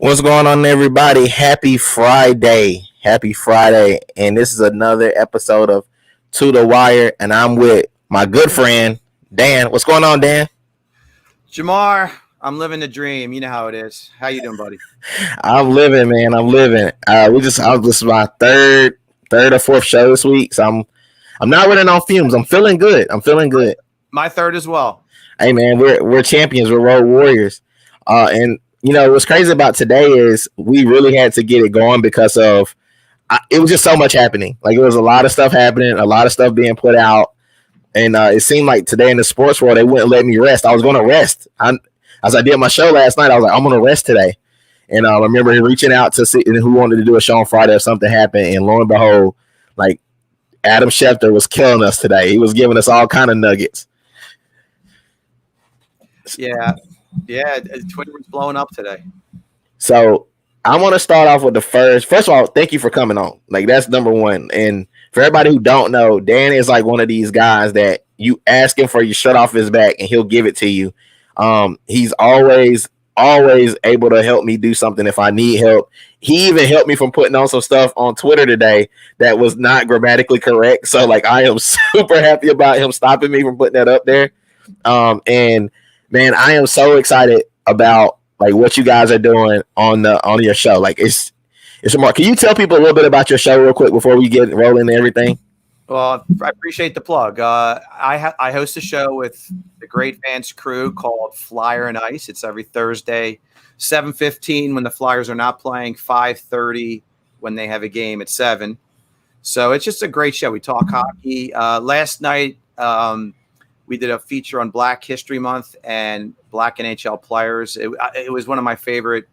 What's going on, everybody? Happy Friday. Happy Friday. And this is another episode of To the Wire. And I'm with my good friend, Dan. What's going on, Dan? Jamar, I'm living the dream. You know how it is. How you doing, buddy? I'm living, man. I'm living. This is my third or fourth show this week. So I'm not running on fumes. I'm feeling good. My third as well. Hey, man, we're champions. We're road warriors. And you know, what's crazy about today is we really had to get it going because of it was just so much happening. Like, it was a lot of stuff happening, a lot of stuff being put out. And it seemed like today in the sports world, they wouldn't let me rest. I was going to rest. As I did my show last night, I was like, I'm going to rest today. And I remember reaching out to see who wanted to do a show on Friday if something happened. And lo and behold, like, Adam Schefter was killing us today. He was giving us all kind of nuggets. Yeah, Twitter was blowing up today. So I want to start off with the first of all, thank you for coming on. Like, that's number one. And for everybody who don't know, Dan is like one of these guys that you ask him for your shirt off his back and he'll give it to you. He's always able to help me do something if I need help. He even helped me from putting on some stuff on Twitter today that was not grammatically correct. So, like, I am super happy about him stopping me from putting that up there. And man, I am so excited about like what you guys are doing on your show. Like, it's more. Can you tell people a little bit about your show real quick before we get rolling and everything? Well, I appreciate the plug. I host a show with the Great Vance crew called Flyer and Ice. It's every Thursday, 7:15 when the Flyers are not playing, 5:30 when they have a game at 7. So it's just a great show. We talk hockey. Last night, we did a feature on Black History Month and Black NHL players. It was one of my favorite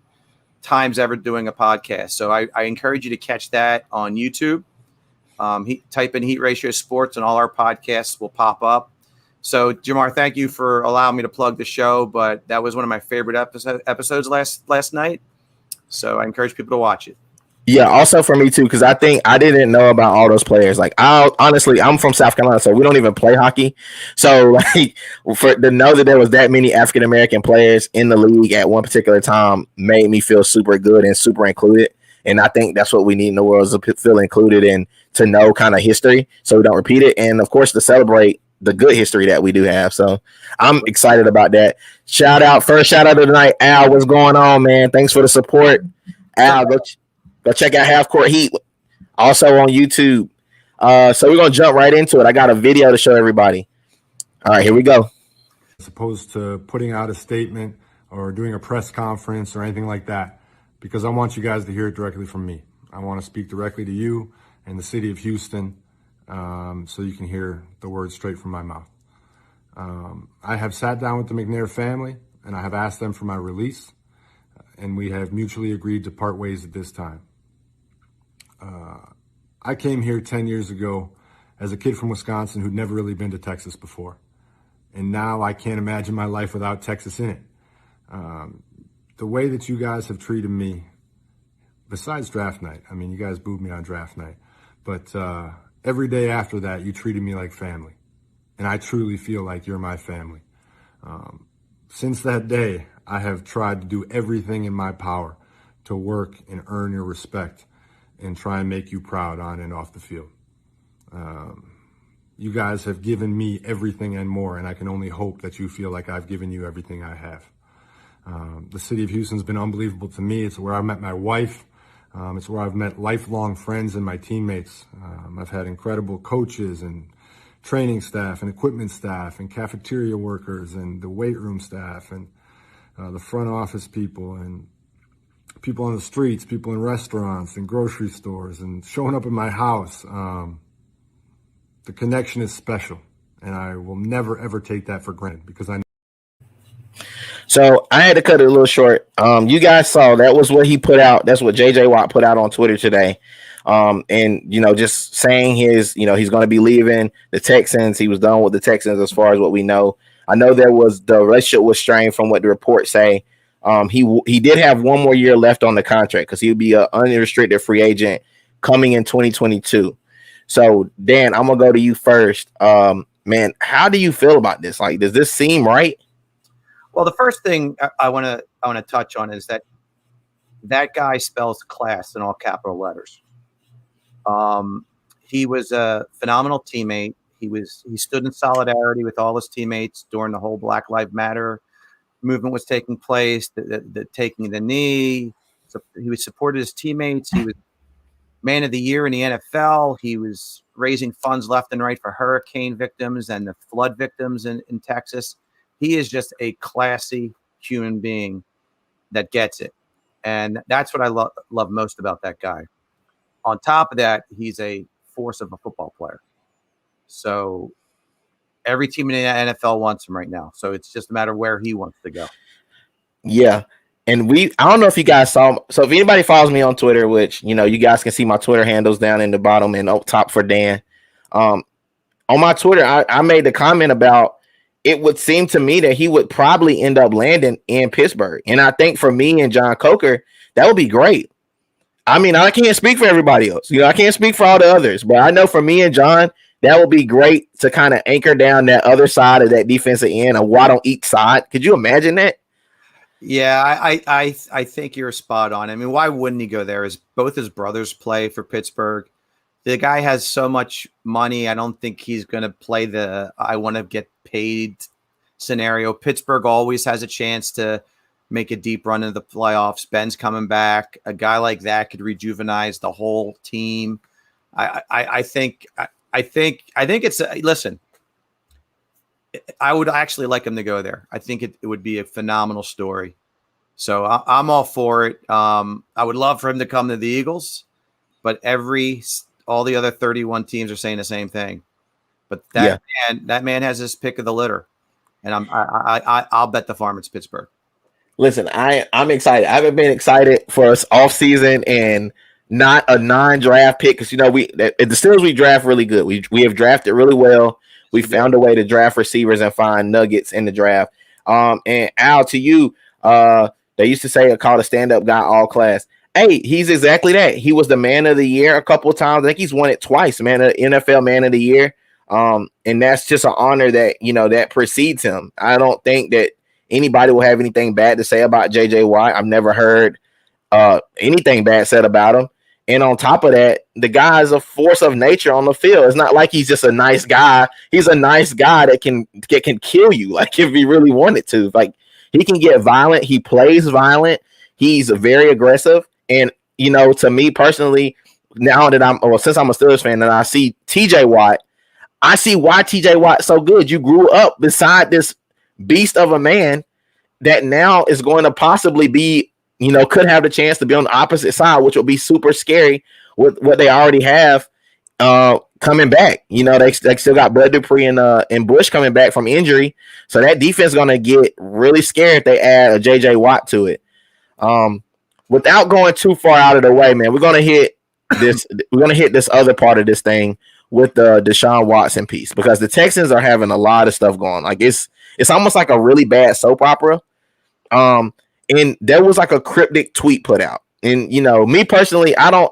times ever doing a podcast. So I encourage you to catch that on YouTube. Type in Heat Ratio Sports and all our podcasts will pop up. So, Jamar, thank you for allowing me to plug the show. But that was one of my favorite episodes last night. So I encourage people to watch it. Yeah, also for me too, because I think I didn't know about all those players. Like, I'm from South Carolina, so we don't even play hockey. So, like, to know that there was that many African American players in the league at one particular time made me feel super good and super included. And I think that's what we need in the world, is to feel included and to know kind of history so we don't repeat it. And of course, to celebrate the good history that we do have. So I'm excited about that. First shout out of the night, Al. What's going on, man? Thanks for the support, Al. Go check out Half Court Heat, also on YouTube. So we're going to jump right into it. I got a video to show everybody. All right, here we go. As opposed to putting out a statement or doing a press conference or anything like that, because I want you guys to hear it directly from me. I want to speak directly to you and the city of Houston, so you can hear the words straight from my mouth. I have sat down with the McNair family, and I have asked them for my release, and we have mutually agreed to part ways at this time. I came here 10 years ago as a kid from Wisconsin who'd never really been to Texas before. And now I can't imagine my life without Texas in it. The way that you guys have treated me, besides draft night, I mean, you guys booed me on draft night, but every day after that, you treated me like family. And I truly feel like you're my family. Since that day, I have tried to do everything in my power to work and earn your respect and try and make you proud on and off the field. You guys have given me everything and more, and I can only hope that you feel like I've given you everything I have. The city of Houston's been unbelievable to me. It's where I met my wife. It's where I've met lifelong friends and my teammates. I've had incredible coaches and training staff and equipment staff and cafeteria workers and the weight room staff and the front office people and people on the streets, people in restaurants and grocery stores and showing up at my house. The connection is special, and I will never, ever take that for granted because I know. So I had to cut it a little short. You guys saw that was what he put out. That's what JJ Watt put out on Twitter today. And, you know, just saying he's going to be leaving the Texans. He was done with the Texans as far as what we know. I know the relationship was strained from what the reports say. He did have one more year left on the contract because he would be an unrestricted free agent coming in 2022. So, Dan, I'm going to go to you first. Man, how do you feel about this? Like, does this seem right? Well, the first thing I want to touch on is that that guy spells class in all capital letters. He was a phenomenal teammate. He stood in solidarity with all his teammates during the whole Black Lives Matter movement was taking place, the taking the knee. So he supported his teammates. He was man of the year in the NFL. He was raising funds left and right for hurricane victims and the flood victims in Texas. He is just a classy human being that gets it. And that's what I love most about that guy. On top of that, he's a force of a football player. So every team in the NFL wants him right now. So it's just a matter of where he wants to go. Yeah. And I don't know if you guys saw. So if anybody follows me on Twitter, which, you guys can see my Twitter handles down in the bottom and up top for Dan. On my Twitter, I made the comment about it would seem to me that he would probably end up landing in Pittsburgh. And I think for me and John Coker, that would be great. I mean, I can't speak for everybody else. I can't speak for all the others, but I know for me and John, that would be great to kind of anchor down that other side of that defensive end, a Watt on each side. Could you imagine that? Yeah, I think you're spot on. I mean, why wouldn't he go there? Both his brothers play for Pittsburgh. The guy has so much money. I don't think he's going to play the I want to get paid scenario. Pittsburgh always has a chance to make a deep run into the playoffs. Ben's coming back. A guy like that could rejuvenate the whole team. I think it's listen. I would actually like him to go there. I think it would be a phenomenal story. So I'm all for it. I would love for him to come to the Eagles, but all the other 31 teams are saying the same thing. But that man has his pick of the litter, and I'll bet the farm it's Pittsburgh. Listen, I'm excited. I haven't been excited for us off season and not a non-draft pick because at the Steelers we draft really good. We have drafted really well. We found a way to draft receivers and find nuggets in the draft. And Al, to you, they used to say call a stand-up guy all class. Hey, he's exactly that. He was the man of the year a couple of times. I think he's won it twice, NFL man of the year. And that's just an honor that, that precedes him. I don't think that anybody will have anything bad to say about J.J. Watt. I've never heard anything bad said about him. And on top of that, the guy is a force of nature on the field. It's not like he's just a nice guy. He's a nice guy that can kill you, like if he really wanted to. Like he can get violent. He plays violent. He's very aggressive. And to me personally, now that since I'm a Steelers fan and I see TJ Watt, I see why TJ Watt's so good. You grew up beside this beast of a man that now is going to possibly be, could have the chance to be on the opposite side, which will be super scary with what they already have coming back. They still got Bud Dupree and Bush coming back from injury. So that defense is going to get really scared if they add a J.J. Watt to it. Without going too far out of the way, man, we're going to hit this other part of this thing with the Deshaun Watson piece because the Texans are having a lot of stuff going. Like it's almost like a really bad soap opera. And there was like a cryptic tweet put out. And, me personally, I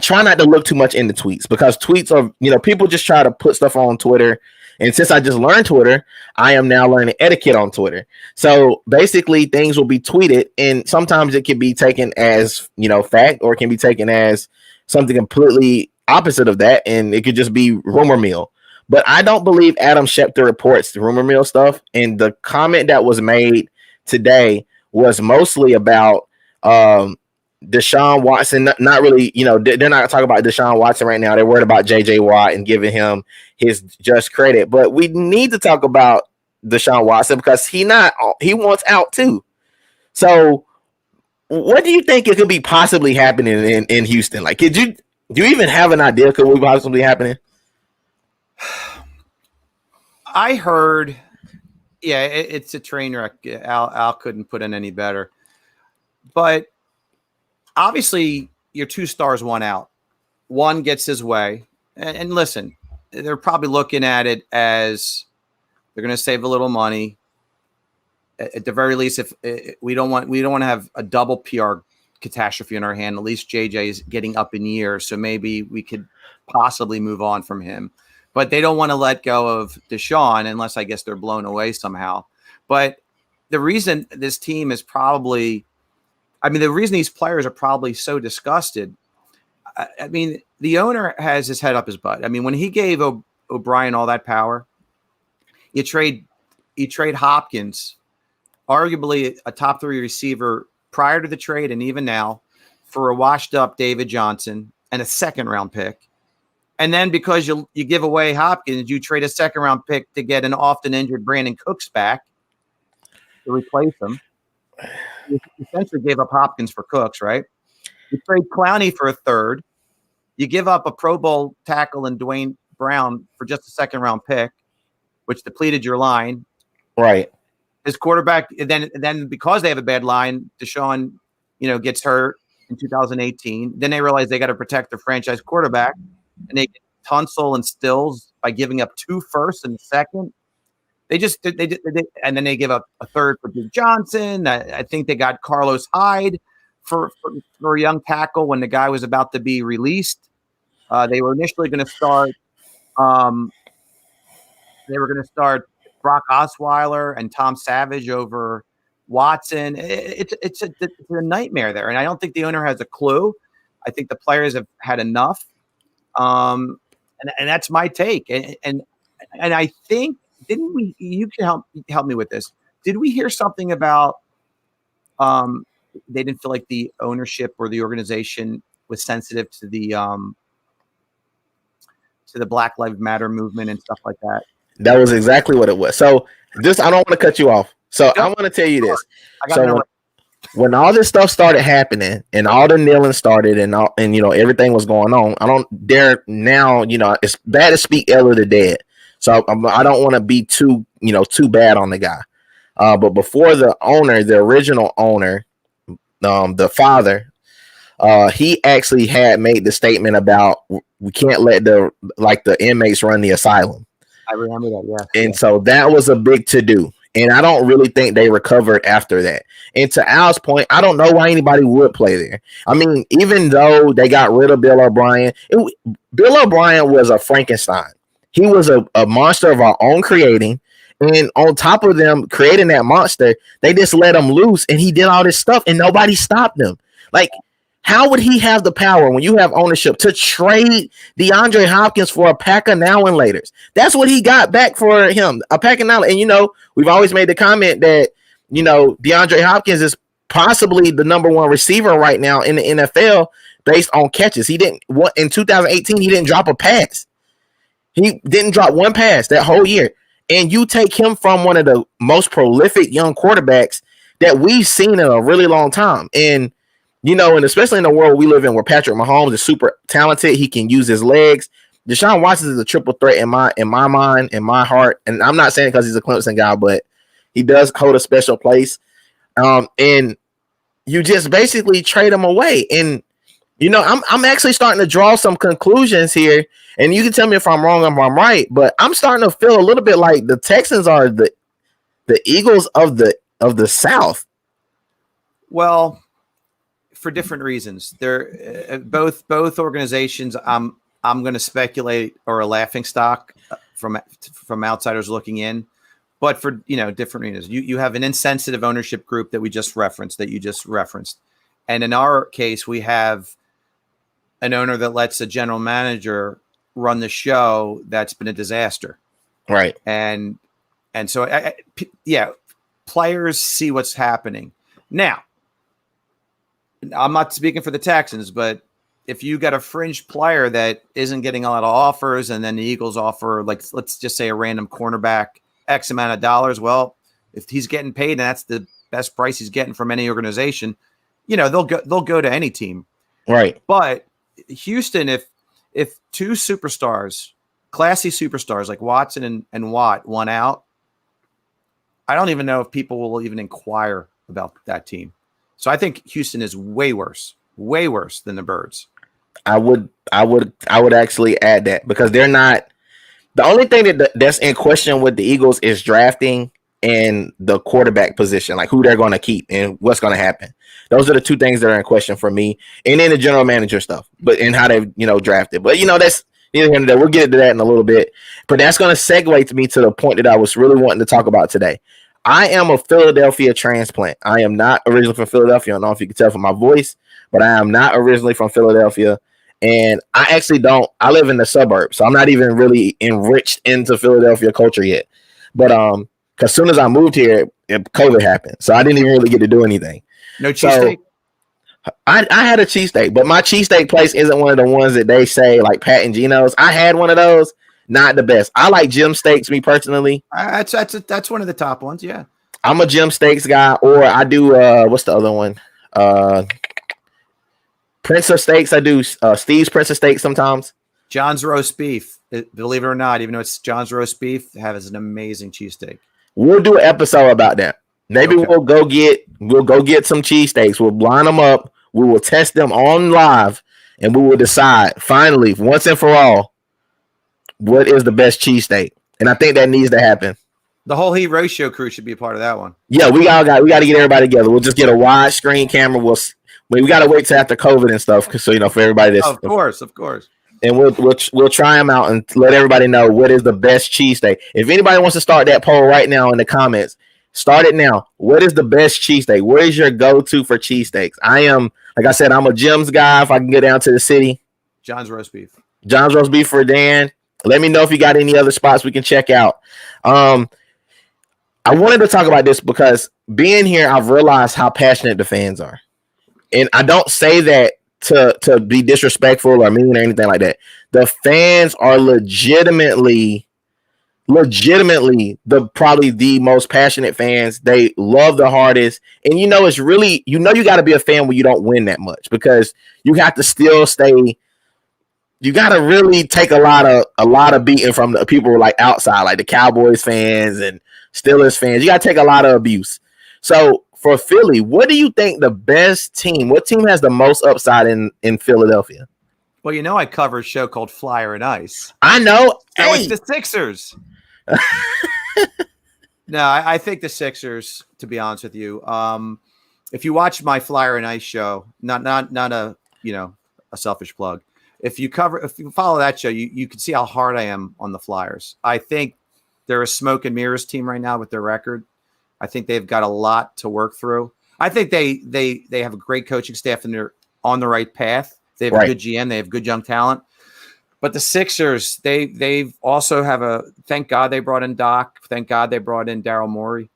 try not to look too much into tweets because tweets are, people just try to put stuff on Twitter. And since I just learned Twitter, I am now learning etiquette on Twitter. So basically things will be tweeted and sometimes it can be taken as, fact or it can be taken as something completely opposite of that. And it could just be rumor mill. But I don't believe Adam Schefter reports the rumor mill stuff. And the comment that was made today was mostly about Deshaun Watson. Not really, they're not talking about Deshaun Watson right now. They're worried about J.J. Watt and giving him his just credit. But we need to talk about Deshaun Watson because he wants out too. So what do you think it could be possibly happening in Houston? Like, do you even have an idea could be possibly happening? I heard, it's a train wreck. Al couldn't put in any better. But obviously, your two stars won out. One gets his way. And listen, they're probably looking at it as they're going to save a little money. At the very least, if we don't want to have a double PR catastrophe in our hand, at least JJ is getting up in years. So maybe we could possibly move on from him. But they don't want to let go of Deshaun unless I guess they're blown away somehow. But the reason this team is probably I mean, the reason these players are probably so disgusted, I mean, the owner has his head up his butt. I mean, when he gave O'Brien all that power, you trade Hopkins, arguably a top 3 receiver prior to the trade and even now, for a washed up David Johnson and a 2nd-round pick. And then because you give away Hopkins, you trade a 2nd-round pick to get an often injured Brandon Cooks back to replace him. You essentially gave up Hopkins for Cooks, right? You trade Clowney for a 3rd. You give up a Pro Bowl tackle in Dwayne Brown for just a 2nd-round pick, which depleted your line. Right. His quarterback, then because they have a bad line, Deshaun, gets hurt in 2018. Then they realize they got to protect their franchise quarterback, and they get Tunsil and Stills by giving up 2 firsts and a 2nd. And then they give up a 3rd for Duke Johnson. I think they got Carlos Hyde for a young tackle when the guy was about to be released. They were initially going to start. They were going to start Brock Osweiler and Tom Savage over Watson. It's a nightmare there, and I don't think the owner has a clue. I think the players have had enough, and that's my take. And I think. Didn't we? You can help me with this. Did we hear something about they didn't feel like the ownership or the organization was sensitive to the Black Lives Matter movement and stuff like that? That was exactly what it was. So I don't want to cut you off. So I want to tell you this. When all this stuff started happening and all the kneeling started and everything was going on, I don't dare now. It's bad to speak ill of the dead. So I don't want to be too bad on the guy. But before the owner, the original owner, the father, he actually had made the statement about we can't let the inmates run the asylum. I remember that, yeah. And so that was a big to-do. And I don't really think they recovered after that. And to Al's point, I don't know why anybody would play there. I mean, even though they got rid of Bill O'Brien, Bill O'Brien was a Frankenstein. He was a monster of our own creating. And on top of them creating that monster, they just let him loose and he did all this stuff and nobody stopped him. Like, how would he have the power when you have ownership to trade DeAndre Hopkins for a pack of now and laters? That's what he got back for him, a pack of now. And, we've always made the comment that, DeAndre Hopkins is possibly the number 1 receiver right now in the NFL based on catches. In 2018, he didn't drop a pass. He didn't drop 1 pass that whole year. And you take him from one of the most prolific young quarterbacks that we've seen in a really long time. And, and especially in the world we live in where Patrick Mahomes is super talented, he can use his legs. Deshaun Watson is a triple threat in my mind, in my heart. And I'm not saying it because he's a Clemson guy, but he does hold a special place. And you just basically trade him away. And, I'm actually starting to draw some conclusions here. And you can tell me if I'm wrong or if I'm right, but I'm starting to feel a little bit like the Texans are the Eagles of the South. Well, for different reasons. They're both organizations. I'm going to speculate are a laughing stock from outsiders looking in, but for different reasons. You have an insensitive ownership group that you just referenced, and in our case, we have an owner that lets a general manager run the show that's been a disaster. Right. And so, players see what's happening. Now, I'm not speaking for the Texans, but if you got a fringe player that isn't getting a lot of offers and then the Eagles offer, let's just say a random cornerback X amount of dollars, well, if he's getting paid and that's the best price he's getting from any organization, they'll go to any team. Right. But Houston, if 2 superstars, classy superstars like Watson and Watt won out, I don't even know if people will even inquire about that team. So I think Houston is way worse than the Birds. I would actually add that because they're not the only thing that's in question with the Eagles is drafting and the quarterback position, like who they're going to keep and what's going to happen. Those are the 2 things that are in question for me, and then the general manager stuff, but and how they drafted. But that's neither here nor there. We'll get into that in a little bit. But that's going to segue to me to the point that I was really wanting to talk about today. I am a Philadelphia transplant. I am not originally from Philadelphia. I don't know if you can tell from my voice, but I am not originally from Philadelphia. And I actually don't. I live in the suburbs, so I'm not even really enriched into Philadelphia culture yet. But because as soon as I moved here, COVID happened, so I didn't even really get to do anything. No cheesesteak. I had a cheesesteak, but my cheesesteak place isn't one of the ones that they say like Pat and Gino's. I had one of those. Not the best. I like Jim Steaks, me personally. That's one of the top ones. Yeah, I'm a Jim Steaks guy, or I do what's the other one? Prince of Steaks. I do Steve's Prince of Steaks sometimes. John's roast beef. Believe it or not, even though it's John's roast beef, has an amazing cheesesteak. We'll do an episode about that. Maybe Okay. we'll go get some cheesesteaks. We'll line them up. We will test them on live, and we will decide finally once and for all what is the best cheesesteak. And I think that needs to happen. The whole Heat Roast Show crew should be a part of that one. Yeah, we got to get everybody together. We'll just get a wide screen camera. We got to wait till after COVID and stuff, so for everybody that's of course. And we'll try them out and let everybody know what is the best cheesesteak. If anybody wants to start that poll right now in the comments, start it now. What is the best cheesesteak? What is your go-to for cheesesteaks? I am, like I said, I'm a Jim's guy. If I can get down to the city, John's roast beef. John's roast beef for Dan. Let me know if you got any other spots we can check out. I wanted to talk about this because being here, I've realized how passionate the fans are. And I don't say that to be disrespectful or mean or anything like that. The fans are legitimately probably the most passionate fans. They love the hardest. And it's really, you got to be a fan when you don't win that much, because you have to still stay. You got to really take a lot of beating from the people like outside, like the Cowboys fans and Steelers fans. You got to take a lot of abuse. So for Philly, what do you think the best team? What team has the most upside in Philadelphia? Well, I cover a show called Flyer and Ice. I know. So it's the Sixers. No, I think the Sixers, to be honest with you. If you watch my Flyer and Ice show, not a a selfish plug. If you follow that show, you can see how hard I am on the Flyers. I think they're a smoke and mirrors team right now with their record. I think they've got a lot to work through. I think they have a great coaching staff and they're on the right path. They have a good GM. They have good young talent. But the Sixers, they've also have thank God they brought in Doc. Thank God they brought in Daryl Morey.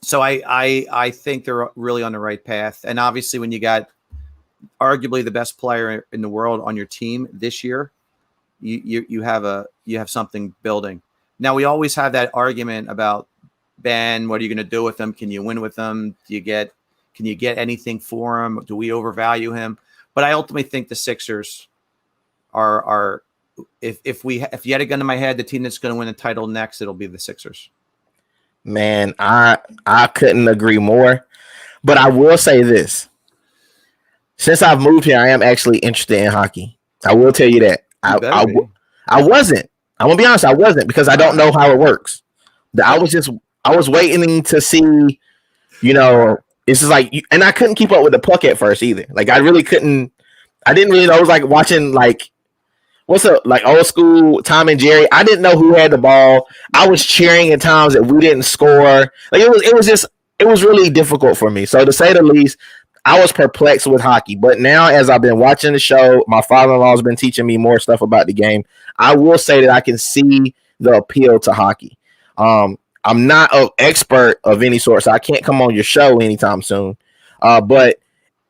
So I think they're really on the right path. And obviously when you got arguably the best player in the world on your team this year, you have something building. Now we always have that argument about Ben, what are you going to do with him? Can you win with him? Can you get anything for him? Do we overvalue him? But I ultimately think the Sixers are if you had a gun to my head, the team that's going to win the title next, it'll be the Sixers. Man, I couldn't agree more. But I will say this. Since I've moved here, I am actually interested in hockey. I will tell you that. I wasn't. I'm going to be honest, I wasn't, because I don't know how it works. I was waiting to see, it's just like, and I couldn't keep up with the puck at first either. Like I really couldn't. I didn't really know. It was like watching like old school Tom and Jerry. I didn't know who had the ball. I was cheering at times that we didn't score. Like it was really difficult for me. So to say the least, I was perplexed with hockey. But now, as I've been watching the show, my father-in-law has been teaching me more stuff about the game. I will say that I can see the appeal to hockey. I'm not an expert of any sort, so I can't come on your show anytime soon. But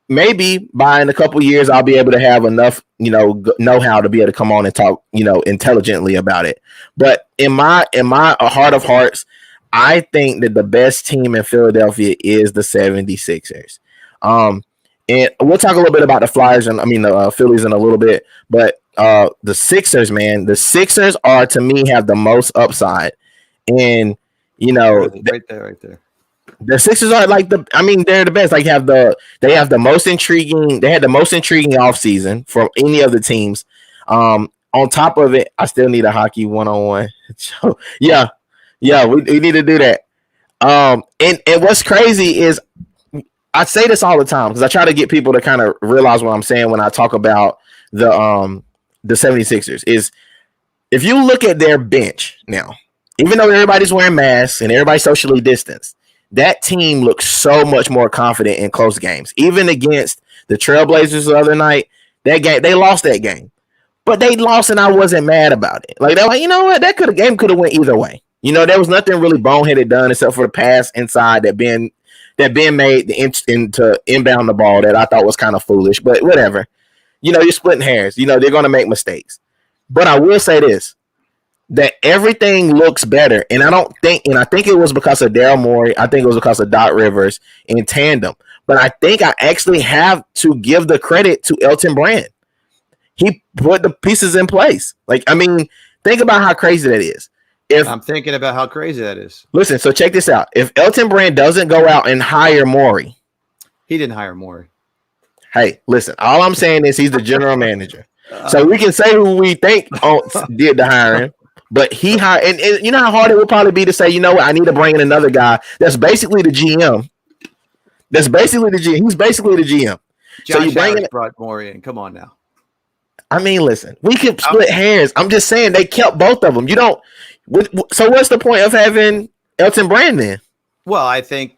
maybe by in a couple years, I'll be able to have enough, know-how to be able to come on and talk, intelligently about it. But in my heart of hearts, I think that the best team in Philadelphia is the 76ers. And we'll talk a little bit about the Flyers and the Phillies in a little bit. But the Sixers, man, the Sixers are, to me, have the most upside. And right there. The Sixers are like they're the best. Like they have the most intriguing. They had the most intriguing offseason from any of the teams. On top of it, I still need a hockey 1-on-1. So yeah, we need to do that. And what's crazy is I say this all the time because I try to get people to kind of realize what I'm saying when I talk about the 76ers is if you look at their bench now. even though everybody's wearing masks and everybody's socially distanced, that team looks so much more confident in close games. Even against the Trailblazers the other night, that game they lost that game, but they lost and I wasn't mad about it. Like they're like, you know what, game could have went either way. You know, there was nothing really boneheaded done except for the pass inside that Ben made into inbound the ball that I thought was kind of foolish, but whatever. You know, you're splitting hairs. You know, they're going to make mistakes. But I will say this, that everything looks better. And I think it was because of Daryl Morey. I think it was because of Doc Rivers in tandem. But I think I actually have to give the credit to Elton Brand. He put the pieces in place. Like, I mean, think about how crazy that is. I'm thinking about how crazy that is. Listen, so check this out. If Elton Brand doesn't go out and hire Morey. He didn't hire Morey. Hey, listen, all I'm saying is he's the general manager. So we can say who we think did the hiring, but he hired. And you know how hard it would probably be to say, you know what, I need to bring in another guy that's basically the GM. He's basically the GM. Josh so you bring in brought Morey in. Come on now. I mean, listen, we can split hairs. I'm just saying they kept both of them. You don't. So what's the point of having Elton Brand then? Well, I think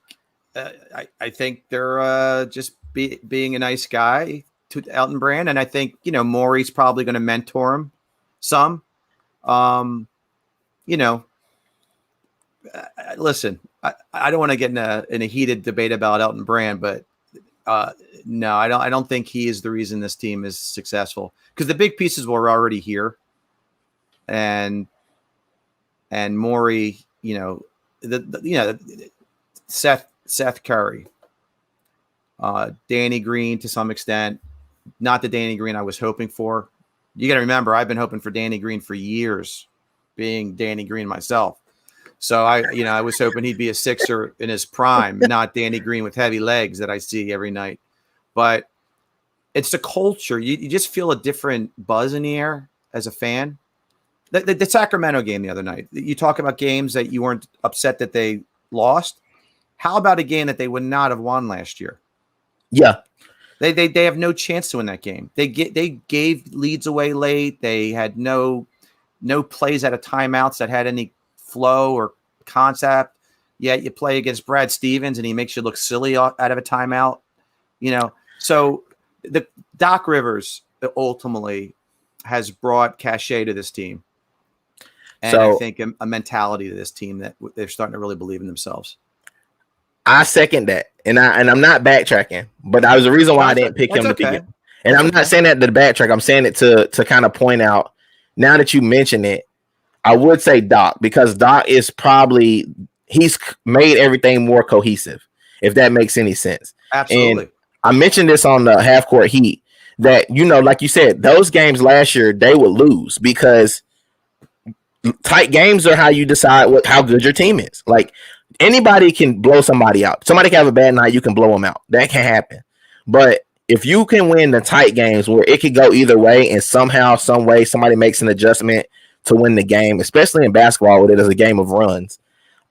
I think they're just being a nice guy to Elton Brand, and I think Morey's probably going to mentor him some. Listen, I don't want to get in a heated debate about Elton Brand, but no, I don't think he is the reason this team is successful, because the big pieces were already here, and Morey, Seth Curry, Danny Green to some extent, not the Danny Green I was hoping for. You got to remember, I've been hoping for Danny Green for years, being Danny Green myself. So I was hoping he'd be a Sixer in his prime, not Danny Green with heavy legs that I see every night. But it's the culture. You just feel a different buzz in the air as a fan. The Sacramento game the other night, you talk about games that you weren't upset that they lost. How about a game that they would not have won last year? Yeah. They have no chance to win that game. They gave leads away late. They had no plays out of timeouts that had any flow or concept. Yet you play against Brad Stevens and he makes you look silly out of a timeout. So the Doc Rivers ultimately has brought cachet to this team. And I think a mentality to this team that they're starting to really believe in themselves. I second that, and I'm not backtracking, but that was the reason why I didn't pick him to begin. And I'm not saying that to backtrack. I'm saying it to kind of point out. Now that you mention it, I would say Doc, because Doc is he's made everything more cohesive, if that makes any sense. Absolutely. And I mentioned this on the Half Court Heat that like you said, those games last year they would lose because tight games are how you decide how good your team is. Like, anybody can blow somebody out. Somebody can have a bad night, you can blow them out. That can happen. But if you can win the tight games where it could go either way, and somehow, some way, somebody makes an adjustment to win the game, especially in basketball where it is a game of runs.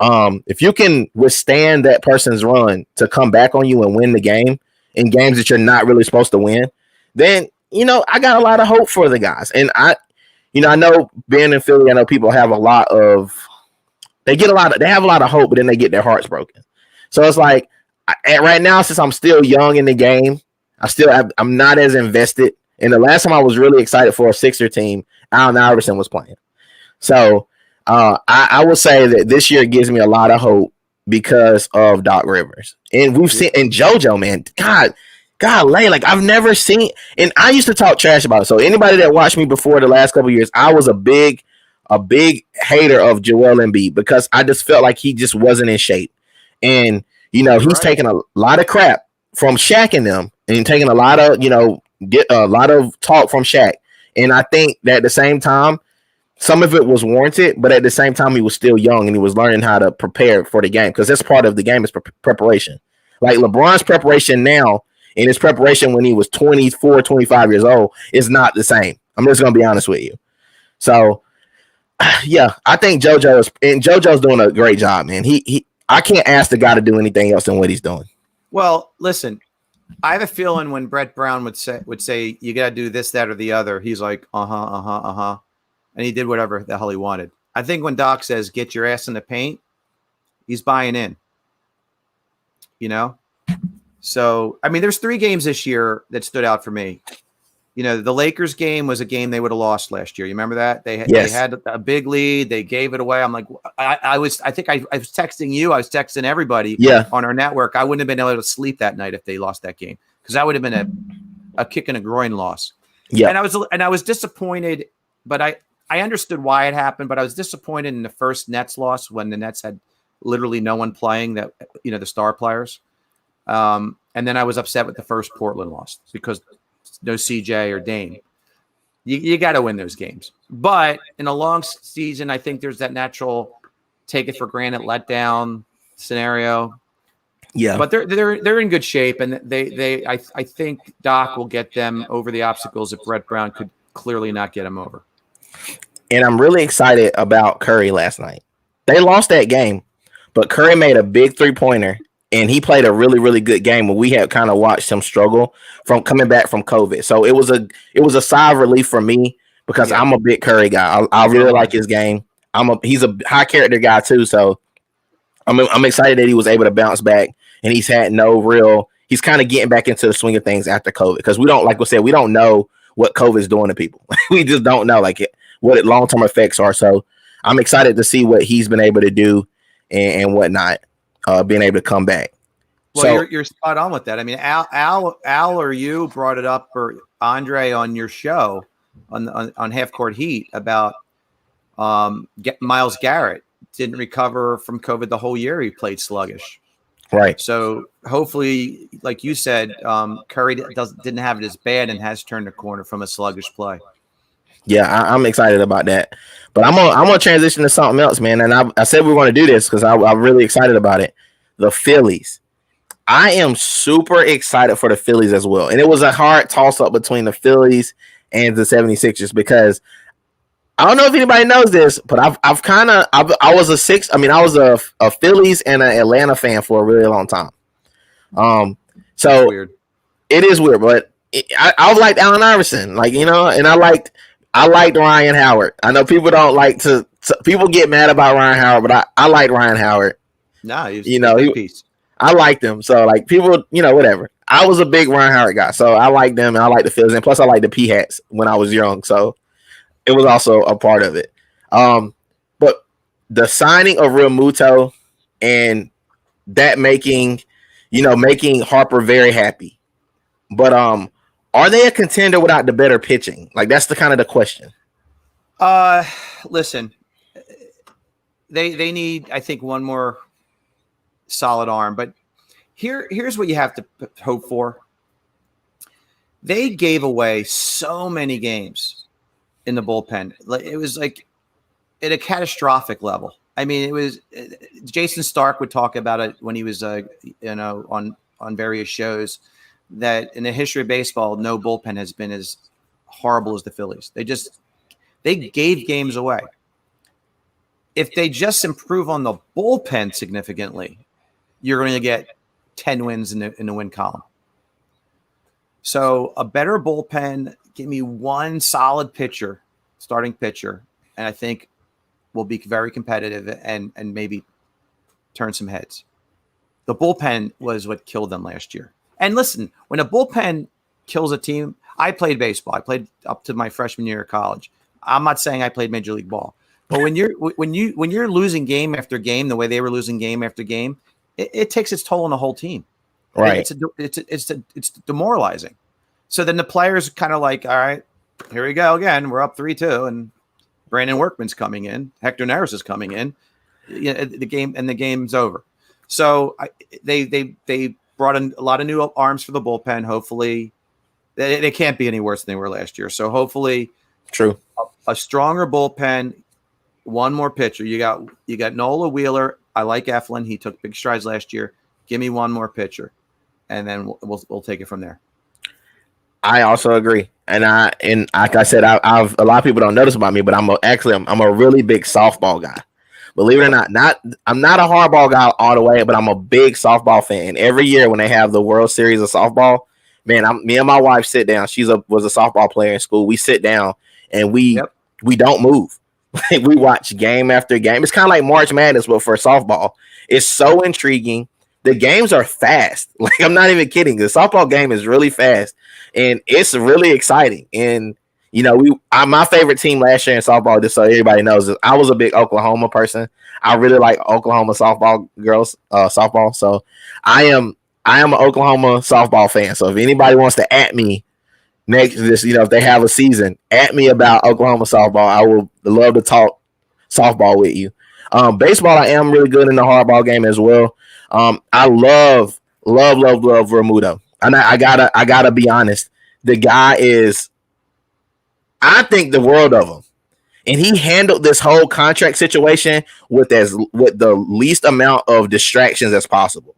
If you can withstand that person's run to come back on you and win the game in games that you're not really supposed to win, then, I got a lot of hope for the guys. And I know being in Philly, I know people have they have a lot of hope, but then they get their hearts broken. So it's like, right now, since I'm still young in the game, I'm not as invested. And the last time I was really excited for a Sixer team, Allen Iverson was playing. So I would say that this year gives me a lot of hope because of Doc Rivers. And we've seen, and JoJo, man, golly, like I've never seen, and I used to talk trash about it. So anybody that watched me before the last couple of years, I was a big hater of Joel Embiid because I just felt like he just wasn't in shape. And, he's taking a lot of crap from Shaq and them and taking a lot of, get a lot of talk from Shaq. And I think that at the same time, some of it was warranted, but at the same time, he was still young and he was learning how to prepare for the game, because that's part of the game is preparation. Like LeBron's preparation now and his preparation when he was 24, 25 years old is not the same. I'm just going to be honest with you. So, yeah, I think JoJo's doing a great job, man. I can't ask the guy to do anything else than what he's doing. Well, listen, I have a feeling when Brett Brown would say you got to do this, that, or the other, he's like, and he did whatever the hell he wanted. I think when Doc says get your ass in the paint, he's buying in. You know? So, I mean, there's 3 games this year that stood out for me. You know, the Lakers game was a game they would have lost last year. You remember that? They had a big lead. They gave it away. I'm like, I was texting you. I was texting everybody on our network. I wouldn't have been able to sleep that night if they lost that game because that would have been a kick and a groin loss. Yeah. And I was disappointed, but I understood why it happened, but I was disappointed in the first Nets loss when the Nets had literally no one playing that, you know, the star players. And then I was upset with the first Portland loss because no CJ or Dame. You got to win those games. But in a long season, I think there's that natural take it for granted letdown scenario. Yeah. But they're in good shape, and I think Doc will get them over the obstacles that Brett Brown could clearly not get them over. And I'm really excited about Curry last night. They lost that game, but Curry made a big 3-pointer. And he played a really, really good game when we had kind of watched him struggle from coming back from COVID. So it was a sigh of relief for me because I'm a big Curry guy. I really like his game. He's a high character guy too. So I'm excited that he was able to bounce back and he's had he's kind of getting back into the swing of things after COVID because we don't know what COVID is doing to people. We just don't know what long-term effects are. So I'm excited to see what he's been able to do and whatnot. Being able to come back. Well, so, you're spot on with that. I mean, Al, or you brought it up, or Andre on your show on Half Court Heat about Myles Garrett didn't recover from COVID the whole year. He played sluggish. Right. So hopefully, like you said, Curry didn't have it as bad and has turned the corner from a sluggish play. Yeah, I'm excited about that. But I'm gonna transition to something else, man. And I said we were going to do this because I'm really excited about it. The Phillies. I am super excited for the Phillies as well. And it was a hard toss-up between the Phillies and the 76ers because I don't know if anybody knows this, but I was a Phillies and an Atlanta fan for a really long time. So weird. It is weird, but I liked Allen Iverson, and I liked Ryan Howard. I know people don't like people get mad about Ryan Howard, but I like Ryan Howard. Nah, he's a piece. I liked him. So people, whatever. I was a big Ryan Howard guy, so I liked them and I liked the Phillies, and plus I liked the P hats when I was young, so it was also a part of it. But the signing of Realmuto and that making Harper very happy. But are they a contender without the better pitching? That's the kind of the question. Listen, they need, I think, one more solid arm. But here's what you have to hope for. They gave away so many games in the bullpen. It was at a catastrophic level. I mean, it was Jason Stark would talk about it when he was, on various shows, that in the history of baseball, no bullpen has been as horrible as the Phillies. They gave games away. If they just improve on the bullpen significantly, you're going to get 10 wins in the win column. So a better bullpen, give me one solid pitcher, starting pitcher, and I think will be very competitive and maybe turn some heads. The bullpen was what killed them last year. And listen, when a bullpen kills a team, I played baseball. I played up to my freshman year of college. I'm not saying I played Major League Ball, but when you're losing game after game, the way they were losing game after game, it takes its toll on the whole team. Right. It's demoralizing. So then the players kind of all right, here we go again. We're up 3-2, and Brandon Workman's coming in. Hector Neris is coming in. The game's over. So they brought in a lot of new arms for the bullpen. Hopefully, they can't be any worse than they were last year. So hopefully, true, a stronger bullpen, one more pitcher. You got Nola Wheeler. I like Eflin. He took big strides last year. Give me one more pitcher, and then we'll take it from there. I also agree, and like I said, I've a lot of people don't notice about me, but I'm a really big softball guy. Believe it or not, I'm not a hardball guy all the way, but I'm a big softball fan. Every year when they have the World Series of softball, man, me and my wife sit down. Was a softball player in school. We sit down and we don't move. Like, we watch game after game. It's kind of like March Madness, but for softball. It's so intriguing. The games are fast. Like, I'm not even kidding. The softball game is really fast, and it's really exciting. And my favorite team last year in softball, just so everybody knows, is I was a big Oklahoma person. I really like Oklahoma softball girls, softball. So I am an Oklahoma softball fan. So if anybody wants to at me next this, if they have a season, at me about Oklahoma softball. I will love to talk softball with you. Baseball, I am really good in the hardball game as well. I love Realmuto. And I gotta be honest. The guy is, I think the world of him. And he handled this whole contract situation with the least amount of distractions as possible.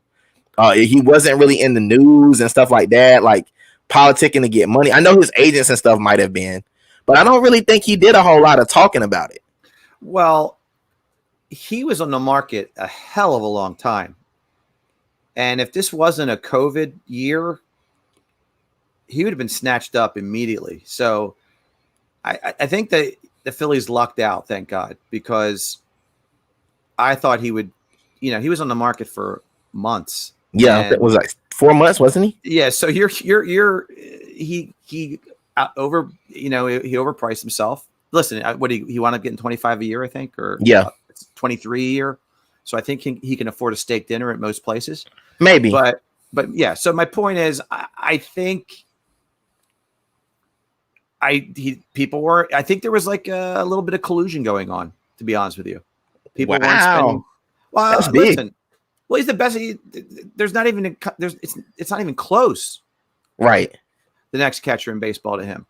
He wasn't really in the news and stuff like that, like politicking to get money. I know his agents and stuff might have been, but I don't really think he did a whole lot of talking about it. Well, he was on the market a hell of a long time. And if this wasn't a COVID year, he would have been snatched up immediately. So I think that the Phillies lucked out, thank God, because I thought he would, he was on the market for months. Yeah, it was like 4 months, wasn't he? Yeah. So he overpriced himself. Listen, what he wound up getting 25 a year, I think, or 23 a year. So I think he can afford a steak dinner at most places. Maybe, but yeah. So my point is, I think I think there was like a little bit of collusion going on, to be honest with you. People weren't spending. Well, that's big. Listen, well, he's the best. It's not even close. Right. The next catcher in baseball to him.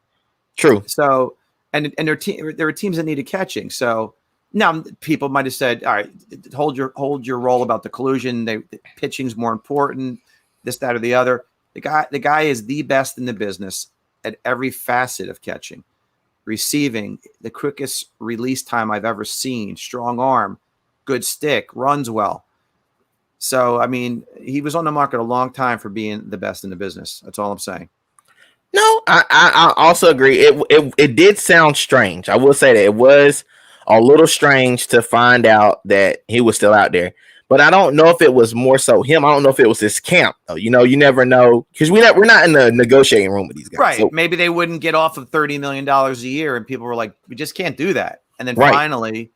True. So, and there are teams that needed catching. So now people might have said, all right, hold your roll about the collusion. Pitching's more important, this, that, or the other. The guy is the best in the business at every facet of catching, receiving, the quickest release time I've ever seen, strong arm, good stick, runs well. So, I mean, he was on the market a long time for being the best in the business. That's all I'm saying. No, I also agree. It did sound strange. I will say that it was a little strange to find out that he was still out there. But I don't know if it was more so him. I don't know if it was his camp, though. You never know, because we're not in the negotiating room with these guys. Right. So, maybe they wouldn't get off of $30 million a year, and people were like, we just can't do that. And then finally,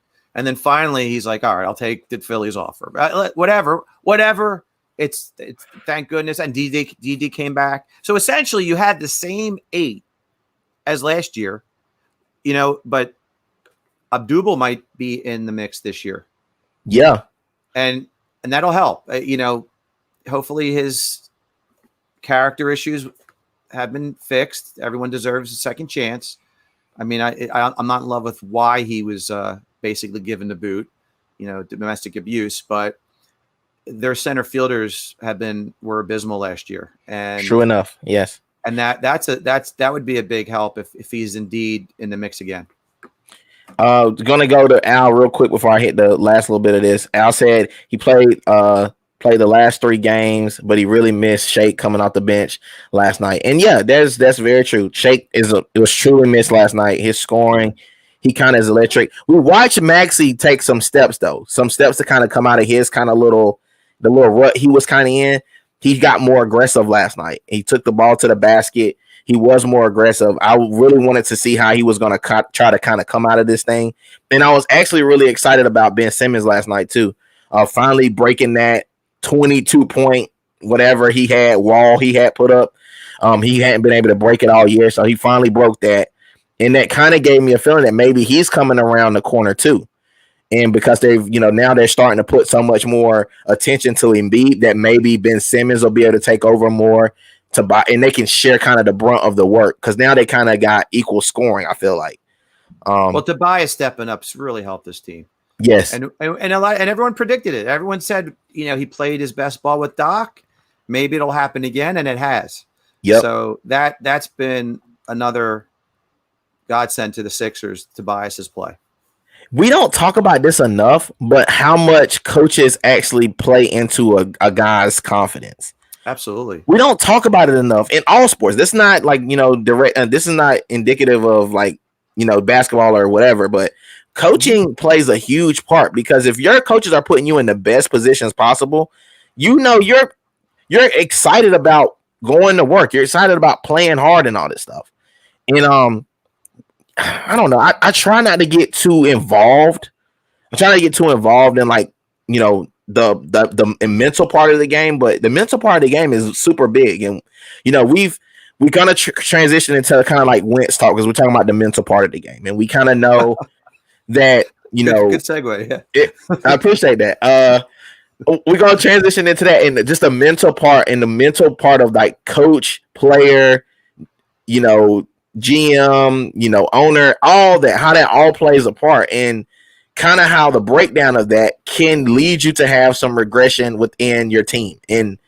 he's like, all right, I'll take the Phillies offer. Whatever. It's thank goodness. And DD came back. So essentially you had the same 8 as last year, but Abdul might be in the mix this year. Yeah. And that'll help. Hopefully his character issues have been fixed. Everyone deserves a second chance. I mean, I'm not in love with why he was basically given the boot, domestic abuse, but their center fielders were abysmal last year. And true enough. Yes. And that would be a big help if he's indeed in the mix again. Gonna go to Al real quick before I hit the last little bit of this. Al said he played the last 3 games, but he really missed Shake coming off the bench last night. And yeah, that's very true. Shake was truly missed last night. His scoring, he kind of is electric. We watched Maxey take some steps to kind of come out of his kind of the little rut he was kind of in. He got more aggressive last night. He took the ball to the basket. He was more aggressive. I really wanted to see how he was going to try to kind of come out of this thing. And I was actually really excited about Ben Simmons last night too. Finally breaking that 22-point whatever wall he had put up. He hadn't been able to break it all year, so he finally broke that. And that kind of gave me a feeling that maybe he's coming around the corner too. And because they've, now they're starting to put so much more attention to Embiid, that maybe Ben Simmons will be able to take over more and they can share kind of the brunt of the work, because now they kind of got equal scoring, I feel like. Well, Tobias stepping up's really helped this team. Yes. And everyone predicted it. Everyone said, he played his best ball with Doc. Maybe it'll happen again, and it has. Yep. So that's been another godsend to the Sixers, Tobias's play. We don't talk about this enough, but how much coaches actually play into a guy's confidence. Absolutely. We don't talk about it enough in all sports. This is not like, direct. This is not indicative of like, basketball or whatever, but coaching plays a huge part, because if your coaches are putting you in the best positions possible, you're excited about going to work. You're excited about playing hard and all this stuff. And I don't know. I try not to get too involved. I try not to get too involved in, like, you know, the mental part of the game, but the mental part of the game is super big. And, you know, we kind of transition into kind of like Wentz talk, because we're talking about the mental part of the game, and we kind of know that, you know, good segue. Yeah, I appreciate that. We're gonna transition into that, and just the mental part, and the mental part of like coach, player, you know, GM, you know, owner, all that, how that all plays a part, and kind of how the breakdown of that can lead you to have some regression within your team. And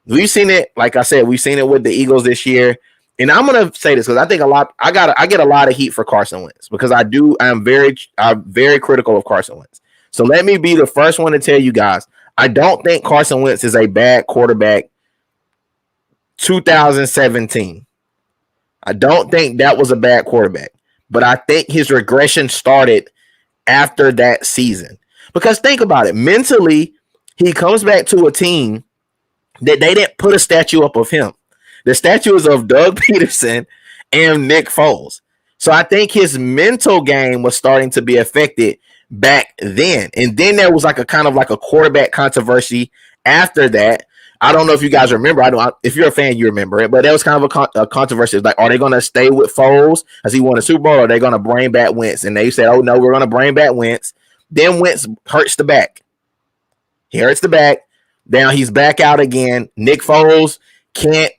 we've seen it, like I said, we've seen it with the Eagles this year. And I'm gonna say this because I think I get a lot of heat for Carson Wentz, because I'm very critical of Carson Wentz. So let me be the first one to tell you guys, I don't think Carson Wentz is a bad quarterback. 2017. I don't think that was a bad quarterback, but I think his regression started after that season. Because think about it, mentally, he comes back to a team that they didn't put a statue up of him. The statue is of Doug Peterson and Nick Foles. So I think his mental game was starting to be affected back then. And then there was like a kind of like a quarterback controversy after that. I don't know if you guys remember. If you're a fan, you remember it. But that was kind of a controversy. Like, are they going to stay with Foles as he won a Super Bowl, or are they going to bring back Wentz? And they said, oh, no, we're going to bring back Wentz. Then Wentz hurts the back. He hurts the back. Now he's back out again. Nick Foles can't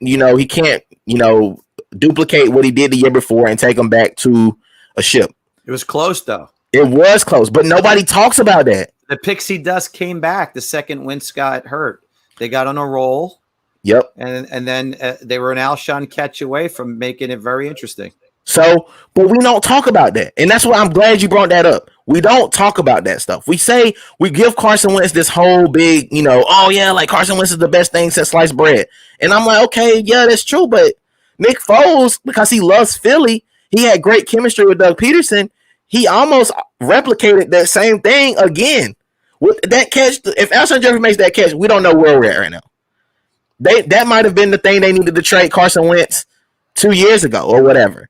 duplicate what he did the year before and take him back to a ship. It was close, though. It was close, but nobody talks about that. The pixie dust came back the second Wentz got hurt. They got on a roll. Yep. And then they were an Alshon catch away from making it very interesting. So, but we don't talk about that. And that's why I'm glad you brought that up. We don't talk about that stuff. We say, we give Carson Wentz this whole big, oh yeah, like Carson Wentz is the best thing since sliced bread. And I'm like, okay, yeah, that's true. But Nick Foles, because he loves Philly, he had great chemistry with Doug Peterson. He almost replicated that same thing again. With that catch, if Alshon Jeffrey makes that catch, we don't know where we're at right now. That might have been the thing they needed to trade Carson Wentz 2 years ago or whatever.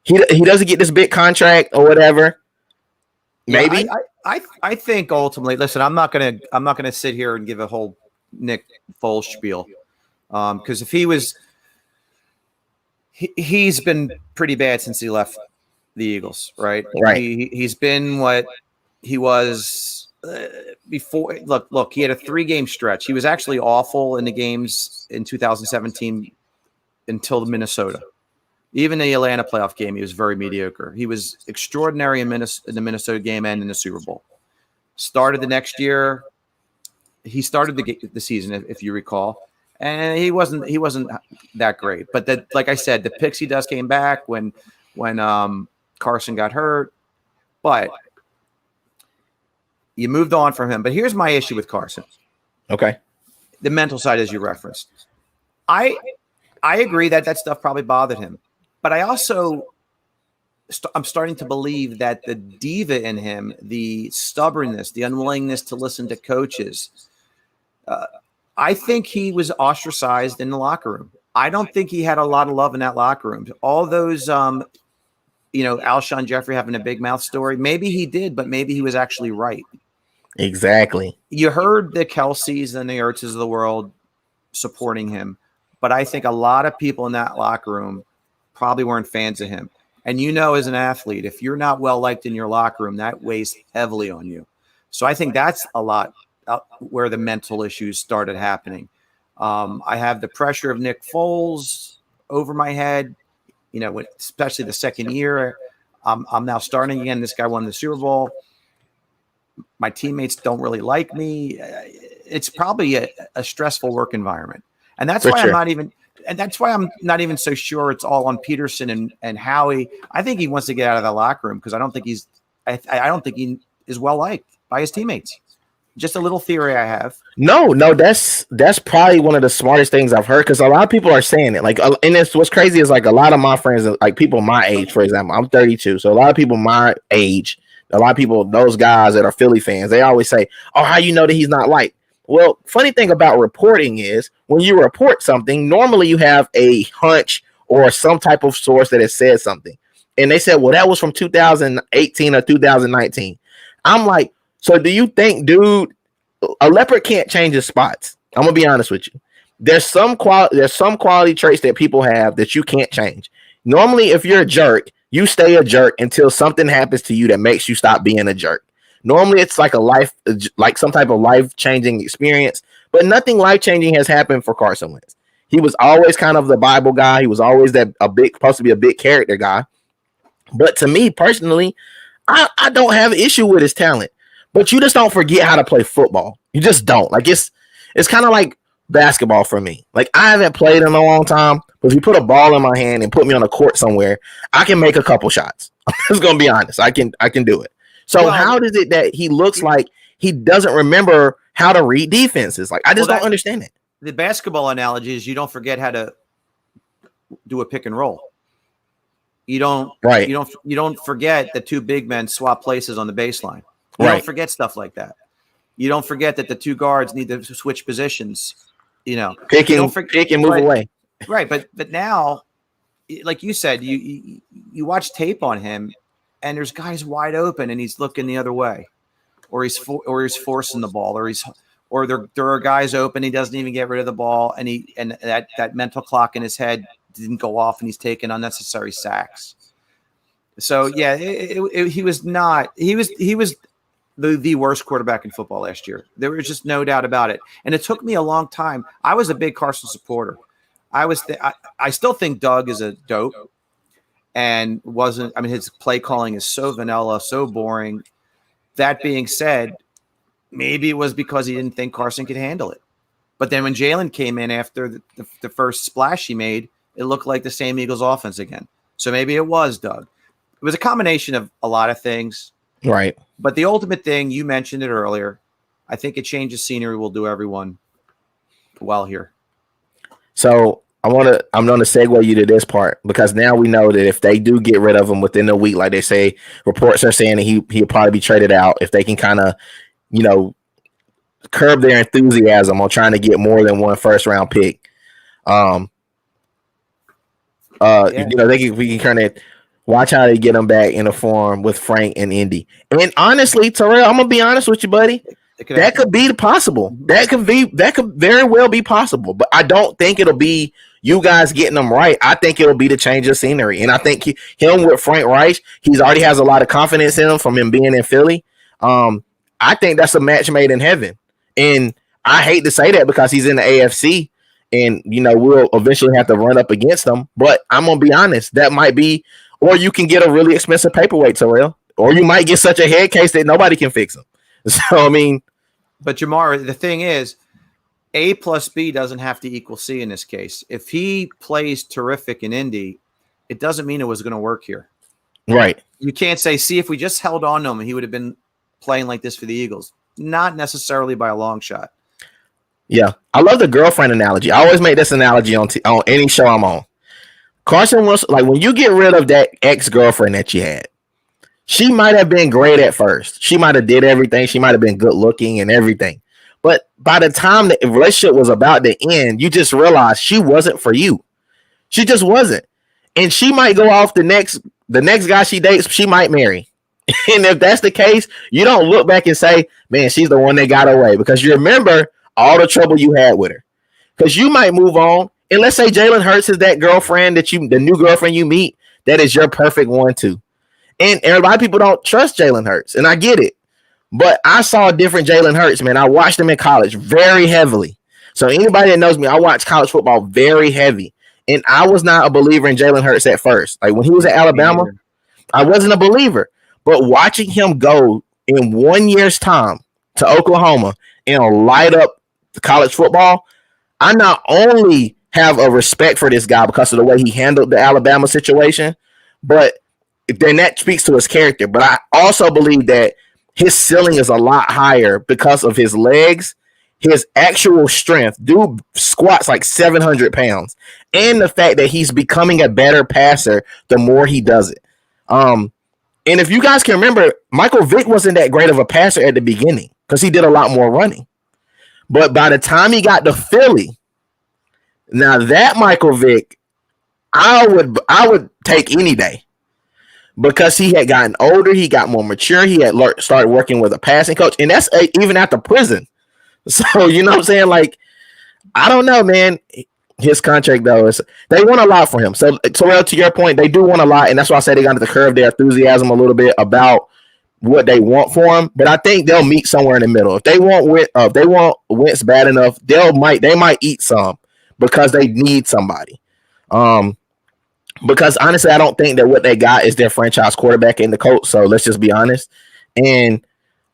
He doesn't get this big contract or whatever. Maybe. Yeah, I think ultimately, listen, I'm not gonna sit here and give a whole Nick Foles spiel, because if he's been pretty bad since he left the Eagles, right? Right. He's been what he was before. Look, he had a 3-game stretch. He was actually awful in the games in 2017 until Minnesota. Even the Atlanta playoff game, he was very mediocre. He was extraordinary in the Minnesota game and in the Super Bowl. Started the next year. He started the season, if you recall, and he wasn't that great. But like I said, the pixie dust came back when Carson got hurt. But you moved on from him. But here's my issue with Carson. Okay. The mental side, as you referenced. I agree that stuff probably bothered him. But I also, I'm starting to believe that the diva in him, the stubbornness, the unwillingness to listen to coaches, I think he was ostracized in the locker room. I don't think he had a lot of love in that locker room. All those, Alshon Jeffrey having a big mouth story, maybe he did, but maybe he was actually right. Exactly. You heard the Kelceys and the Ertzes of the world supporting him, but I think a lot of people in that locker room probably weren't fans of him. And as an athlete, if you're not well liked in your locker room, that weighs heavily on you. So I think that's a lot where the mental issues started happening. I have the pressure of Nick Foles over my head, especially the second year. I'm now starting again. This guy won the Super Bowl. My teammates don't really like me. It's probably a stressful work environment. And that's why I'm not even so sure it's all on Peterson and Howie. I think he wants to get out of the locker room because I don't think he is well liked by his teammates. Just a little theory I have. No, that's probably one of the smartest things I've heard, because a lot of people are saying it. Like, and it's what's crazy is like a lot of my friends, like people my age, for example, I'm 32, so a lot of people my age a lot of people, those guys that are Philly fans, they always say, "Oh, how you know that he's not liked?" Well, funny thing about reporting is when you report something, normally you have a hunch or some type of source that has said something. And they said, well, that was from 2018 or 2019. I'm like, so do you think, dude, a leopard can't change his spots? I'm gonna be honest with you. There's some quality traits that people have that you can't change. Normally, if you're a jerk, you stay a jerk until something happens to you that makes you stop being a jerk. Normally, it's like some type of life-changing experience, but nothing life-changing has happened for Carson Wentz. He was always kind of the Bible guy. He was always supposed to be a big character guy. But to me personally, I don't have an issue with his talent. But you just don't forget how to play football. You just don't. Like it's kind of like basketball for me. Like I haven't played in a long time, but if you put a ball in my hand and put me on a court somewhere, I can make a couple shots. I'm just gonna be honest. I can do it. So how is it that he looks like he doesn't remember how to read defenses? Like I just don't understand it. The basketball analogy is you don't forget how to do a pick and roll. You don't forget that two big men swap places on the baseline. You don't forget stuff like that. You don't forget that the two guards need to switch positions. You know, pick and move away. Right, but now, like you said, you watch tape on him. And there's guys wide open, and he's looking the other way, or he's forcing the ball, or there are guys open. He doesn't even get rid of the ball, and that mental clock in his head didn't go off, and he's taking unnecessary sacks. So yeah, he was the worst quarterback in football last year. There was just no doubt about it, and it took me a long time. I was a big Carson supporter. I still think Doug is a dope. And his play calling is so vanilla, so boring. That being said, maybe it was because he didn't think Carson could handle it. But then when Jalen came in after the first splash he made, it looked like the same Eagles offense again. So maybe it was Doug. It was a combination of a lot of things. Right. But the ultimate thing, you mentioned it earlier, I think a change of scenery will do everyone well here. So I'm gonna segue you to this part because now we know that if they do get rid of him within a week, like they say, reports are saying that he'll probably be traded out if they can kind of, curb their enthusiasm on trying to get more than one first round pick. We can kind of watch how they get him back in a form with Frank and Indy. And honestly, Terrell, I'm gonna be honest with you, buddy. That could be possible. That could very well be possible. But I don't think it'll be you guys getting them right. I think it'll be the change of scenery. And I think him with Frank Reich, he's already has a lot of confidence in him from him being in Philly. I think that's a match made in heaven. And I hate to say that because he's in the AFC and, we'll eventually have to run up against them. But I'm going to be honest, that might be, or you can get a really expensive paperweight, Terrell, or you might get such a head case that nobody can fix him. So, but Jamar, the thing is, A plus B doesn't have to equal C in this case. If he plays terrific in Indy, it doesn't mean it was going to work here. Right. You can't say, see, if we just held on to him, he would have been playing like this for the Eagles. Not necessarily by a long shot. Yeah. I love the girlfriend analogy. I always make this analogy on any show I'm on. Carson was like, when you get rid of that ex-girlfriend that you had, she might have been great at first. She might have did everything. She might have been good looking and everything. But by the time the relationship was about to end, you just realized she wasn't for you. She just wasn't. And she might go off the next guy she dates, she might marry. And if that's the case, you don't look back and say, man, she's the one that got away, because you remember all the trouble you had with her. Because you might move on. And let's say Jalen Hurts is that girlfriend the new girlfriend you meet, that is your perfect one too. And a lot of people don't trust Jalen Hurts, and I get it. But I saw a different Jalen Hurts, man. I watched him in college very heavily. So anybody that knows me, I watch college football very heavy. And I was not a believer in Jalen Hurts at first. Like when he was at Alabama, I wasn't a believer. But watching him go in 1 year's time to Oklahoma and light up the college football, I not only have a respect for this guy because of the way he handled the Alabama situation, but then that speaks to his character. But I also believe that his ceiling is a lot higher because of his legs, his actual strength. Dude squats like 700 pounds. And the fact that he's becoming a better passer the more he does it. And if you guys can remember, Michael Vick wasn't that great of a passer at the beginning because he did a lot more running. But by the time he got to Philly, now that Michael Vick, I would take any day because he had gotten older, he got more mature, he had started working with a passing coach, and that's even after prison. So you know what I'm saying? Like, I don't know, man. His contract though they want a lot for him. So Terrell, to your point, they do want a lot, and that's why I say they got to curb their enthusiasm a little bit about what they want for him. But I think they'll meet somewhere in the middle. If they want Wentz bad enough, they might eat some because they need somebody. Because honestly, I don't think that what they got is their franchise quarterback in the coach. So let's just be honest. And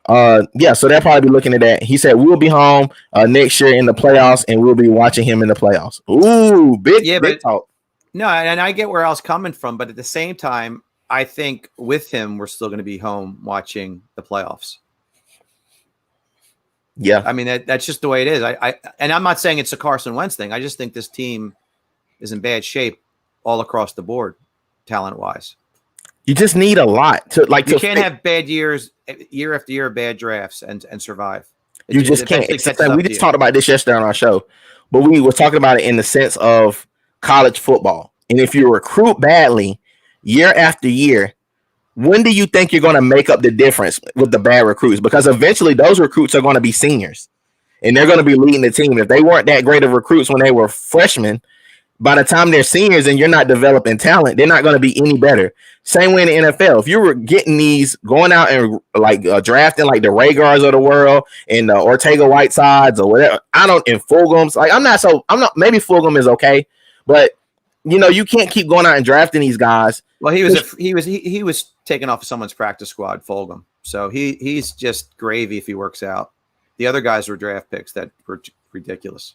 so they'll probably be looking at that. He said we'll be home next year in the playoffs, and we'll be watching him in the playoffs. Ooh, big talk. No, and I get where I was coming from, but at the same time, I think with him, we're still going to be home watching the playoffs. Yeah, I mean that's just the way it is. And I'm not saying it's a Carson Wentz thing. I just think this team is in bad shape all across the board, talent wise. You just need a lot to like. You can't have bad years, year after year, bad drafts and survive. You just can't. We just talked about this yesterday on our show, but we were talking about it in the sense of college football. And if you recruit badly year after year, when do you think you're going to make up the difference with the bad recruits? Because eventually those recruits are going to be seniors, and they're going to be leading the team. If they weren't that great of recruits when they were freshmen, by the time they're seniors and you're not developing talent, they're not going to be any better. Same way in the NFL. If you were getting these, going out and like drafting like the Rhaegars of the world and the Ortega Whitesides or whatever, and Fulghams. Like I'm not. Maybe Fulgham is okay, but you can't keep going out and drafting these guys. Well, he was taken off of someone's practice squad, Fulgham. So he's just gravy if he works out. The other guys were draft picks that were ridiculous.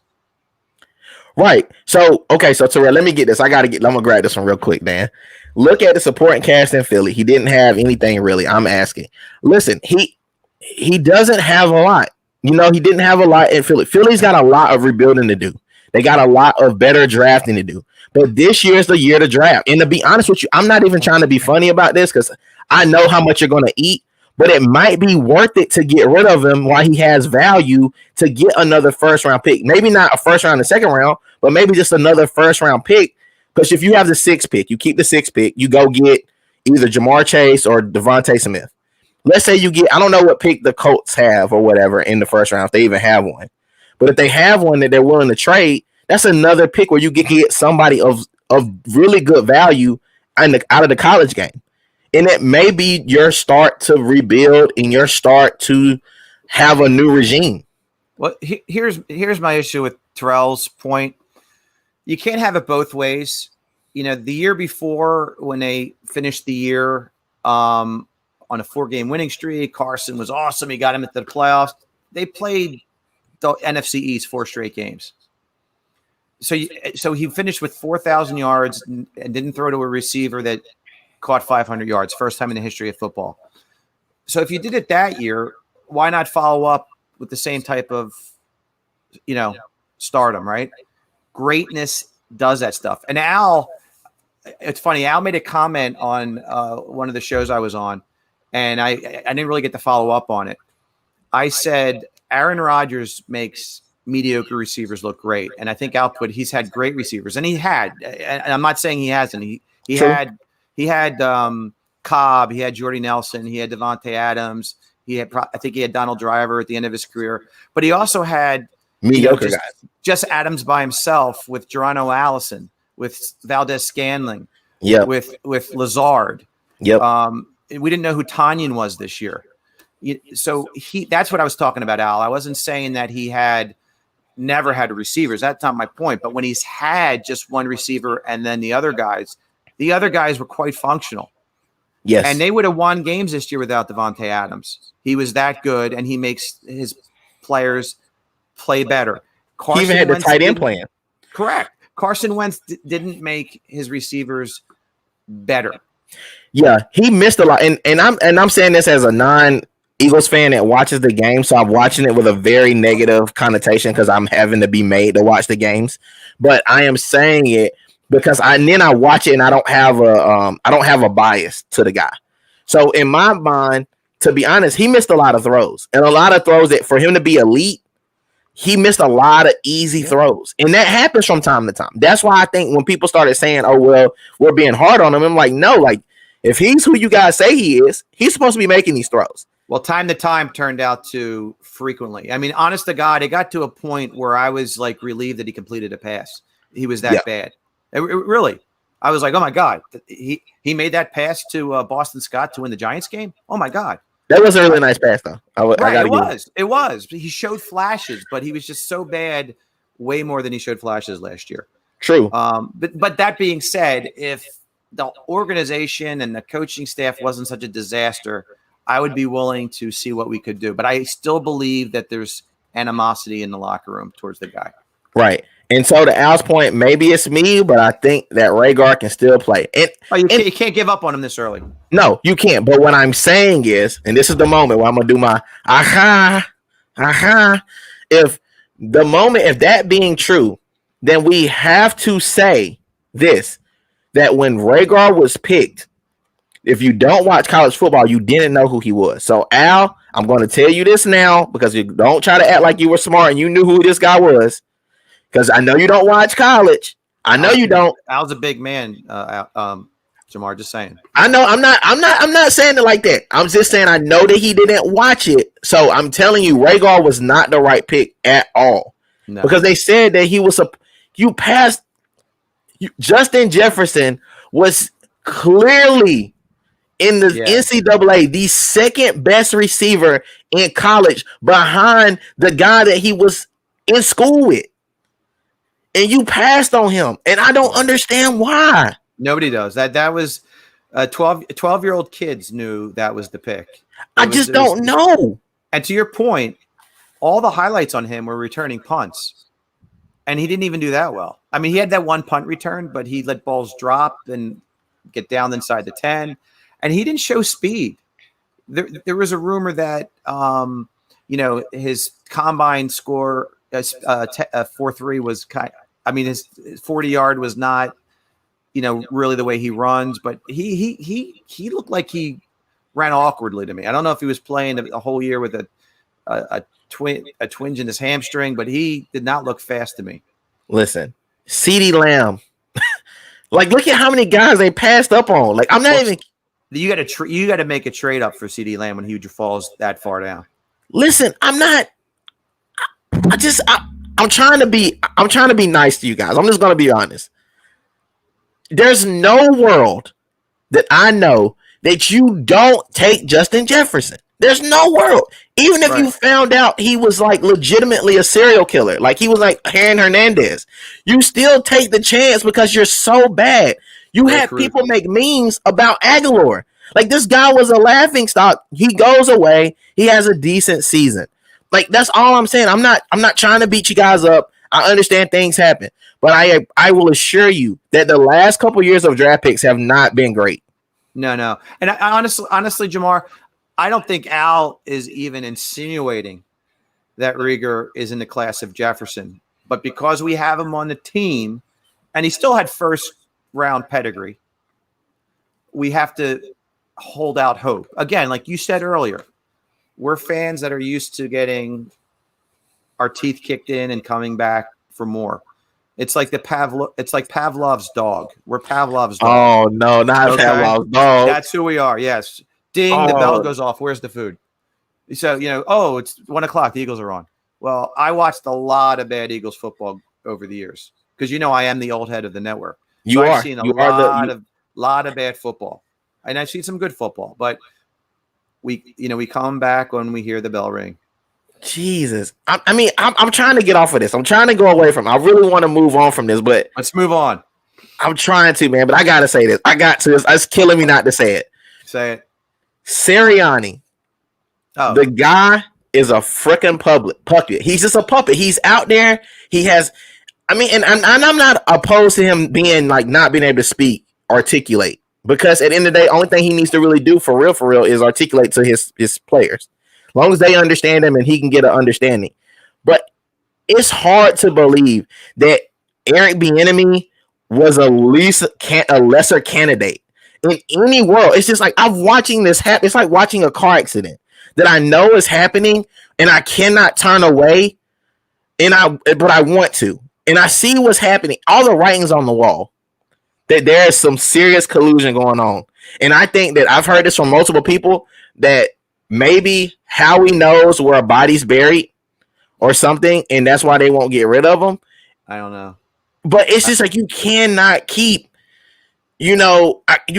Right. So Terrell, let me get this. I'm gonna grab this one real quick, Dan. Look at the supporting cast in Philly. He didn't have anything really. I'm asking. Listen, he doesn't have a lot. He didn't have a lot in Philly. Philly's got a lot of rebuilding to do. They got a lot of better drafting to do. But this year is the year to draft. And to be honest with you, I'm not even trying to be funny about this because I know how much you're going to eat. But it might be worth it to get rid of him while he has value to get another first-round pick. Maybe not a first round and second round, but maybe just another first-round pick. Because if you have the 6th pick, you keep the 6th pick, you go get either Jamar Chase or Devontae Smith. Let's say you get, I don't know what pick the Colts have or whatever in the first round, if they even have one. But if they have one that they're willing to trade, that's another pick where you get somebody of really good value out of the college game. And it may be your start to rebuild and your start to have a new regime. Well, here's my issue with Terrell's point. You can't have it both ways. The year before when they finished the year on a 4-game winning streak, Carson was awesome. He got him into the playoffs. They played the NFC East 4 straight games. So he finished with 4,000 yards and didn't throw to a receiver that caught 500 yards, first time in the history of football. So if you did it that year, why not follow up with the same type of, stardom, right? Greatness does that stuff. And Al, it's funny, Al made a comment on one of the shows I was on, and I didn't really get to follow up on it. I said, Aaron Rodgers makes mediocre receivers look great. And I think he's had great receivers. And he had, and I'm not saying he hasn't. He had Cobb, he had Jordy Nelson, he had Devontae Adams, I think he had Donald Driver at the end of his career. But he also had mediocre guys. Just Adams by himself with Geronimo Allison, with Valdez Scantling, with Lazard. Yep. We didn't know who Tanyan was this year. So that's what I was talking about, Al. I wasn't saying that he had never had receivers. That's not my point. But when he's had just one receiver and then the other guys were quite functional. Yes. And they would have won games this year without Devontae Adams. He was that good, and he makes his players play better. He even had the tight end plan. Correct. Carson Wentz didn't make his receivers better. Yeah, he missed a lot. And I'm saying this as a non-Eagles fan that watches the game, so I'm watching it with a very negative connotation because I'm having to be made to watch the games. But I am saying it because I watch it and I don't have a bias to the guy. So in my mind, to be honest, he missed a lot of throws, and a lot of throws that for him to be elite, he missed a lot of easy throws, and that happens from time to time. That's why I think when people started saying, "Oh well, we're being hard on him," I'm like, no, like if he's who you guys say he is, he's supposed to be making these throws. Well, time to time turned out to frequently. I mean, honest to God, it got to a point where I was like relieved that he completed a pass. He was that bad. It really. I was like, oh my God, he made that pass to Boston Scott to win the Giants game. Oh my God. That was a really nice pass, though. It was. He showed flashes, but he was just so bad, way more than he showed flashes last year. True. But that being said, if the organization and the coaching staff wasn't such a disaster, I would be willing to see what we could do. But I still believe that there's animosity in the locker room towards the guy. Right. And so to Al's point, maybe it's me, but I think that Rhaegar can still play. You can't give up on him this early. No, you can't. But what I'm saying is, and this is the moment where I'm going to do my If that being true, then we have to say this, that when Rhaegar was picked, if you don't watch college football, you didn't know who he was. So, Al, I'm going to tell you this now because you don't try to act like you were smart and you knew who this guy was. Because I know you don't watch college. I know you don't. Al's a big man, Jamar. Just saying. I know. I'm not saying it like that. I'm just saying I know that he didn't watch it. So I'm telling you, Rhaegar was not the right pick at all. No. Because they said that he was Justin Jefferson was clearly in the NCAA the second best receiver in college behind the guy that he was in school with. And you passed on him, and I don't understand why. Nobody does. That was 12-year-old kids knew that was the pick. I just don't know. And to your point, all the highlights on him were returning punts, and he didn't even do that well. I mean, he had that one punt return, but he let balls drop and get down inside the 10, and he didn't show speed. There was a rumor that his combine score 4.3 was his 40-yard was not, really the way he runs, but he looked like he ran awkwardly to me. I don't know if he was playing a whole year with a twinge in his hamstring, but he did not look fast to me. Listen, CeeDee Lamb, look at how many guys they passed up on. I'm not even. You got to make a trade up for CeeDee Lamb when he falls that far down. Listen, I'm not. I'm trying to be nice to you guys. I'm just going to be honest. There's no world that I know that you don't take Justin Jefferson. There's no world. Even if you found out he was legitimately a serial killer, he was like Aaron Hernandez, you still take the chance because you're so bad. You had people make memes about Aguilar. This guy was a laughing stock. He goes away. He has a decent season. That's all I'm saying. I'm not trying to beat you guys up. I understand things happen, but I will assure you that the last couple years of draft picks have not been great. No. And I honestly, Jamar, I don't think Al is even insinuating that Rhaegar is in the class of Jefferson, but because we have him on the team and he still had first round pedigree, we have to hold out hope. Again, like you said earlier, we're fans that are used to getting our teeth kicked in and coming back for more. It's like Pavlov's dog. We're Pavlov's dog. Oh no, not Pavlov's dog. That's who we are. Yes. Ding, the bell goes off. Where's the food? So, it's 1:00. The Eagles are on. Well, I watched a lot of bad Eagles football over the years because I am the old head of the network. So I've seen a lot of bad football, and I've seen some good football. But we come back when we hear the bell ring. Jesus, I'm trying to get off of this. I'm trying to go away from. I really want to move on from this, but let's move on. I'm trying to, man, but I gotta say this. It's killing me not to say it. Say it. Sirianni. Oh. The guy is a freaking puppet. He's just a puppet. He's out there. He has, and I'm not opposed to him being not being able to articulate, because at the end of the day, only thing he needs to really do for real is articulate to his players. As long as they understand him and he can get an understanding. But it's hard to believe that Eric Bieniemy was a lesser candidate. in any world. It's just like I'm watching this happen. It's like watching a car accident that I know is happening and I cannot turn away, but I want to. And I see what's happening. All the writings on the wall that there is some serious collusion going on. And I think that I've heard this from multiple people that maybe Howie knows where a body's buried or something, and that's why they won't get rid of them. I don't know. But it's just like you cannot keep, you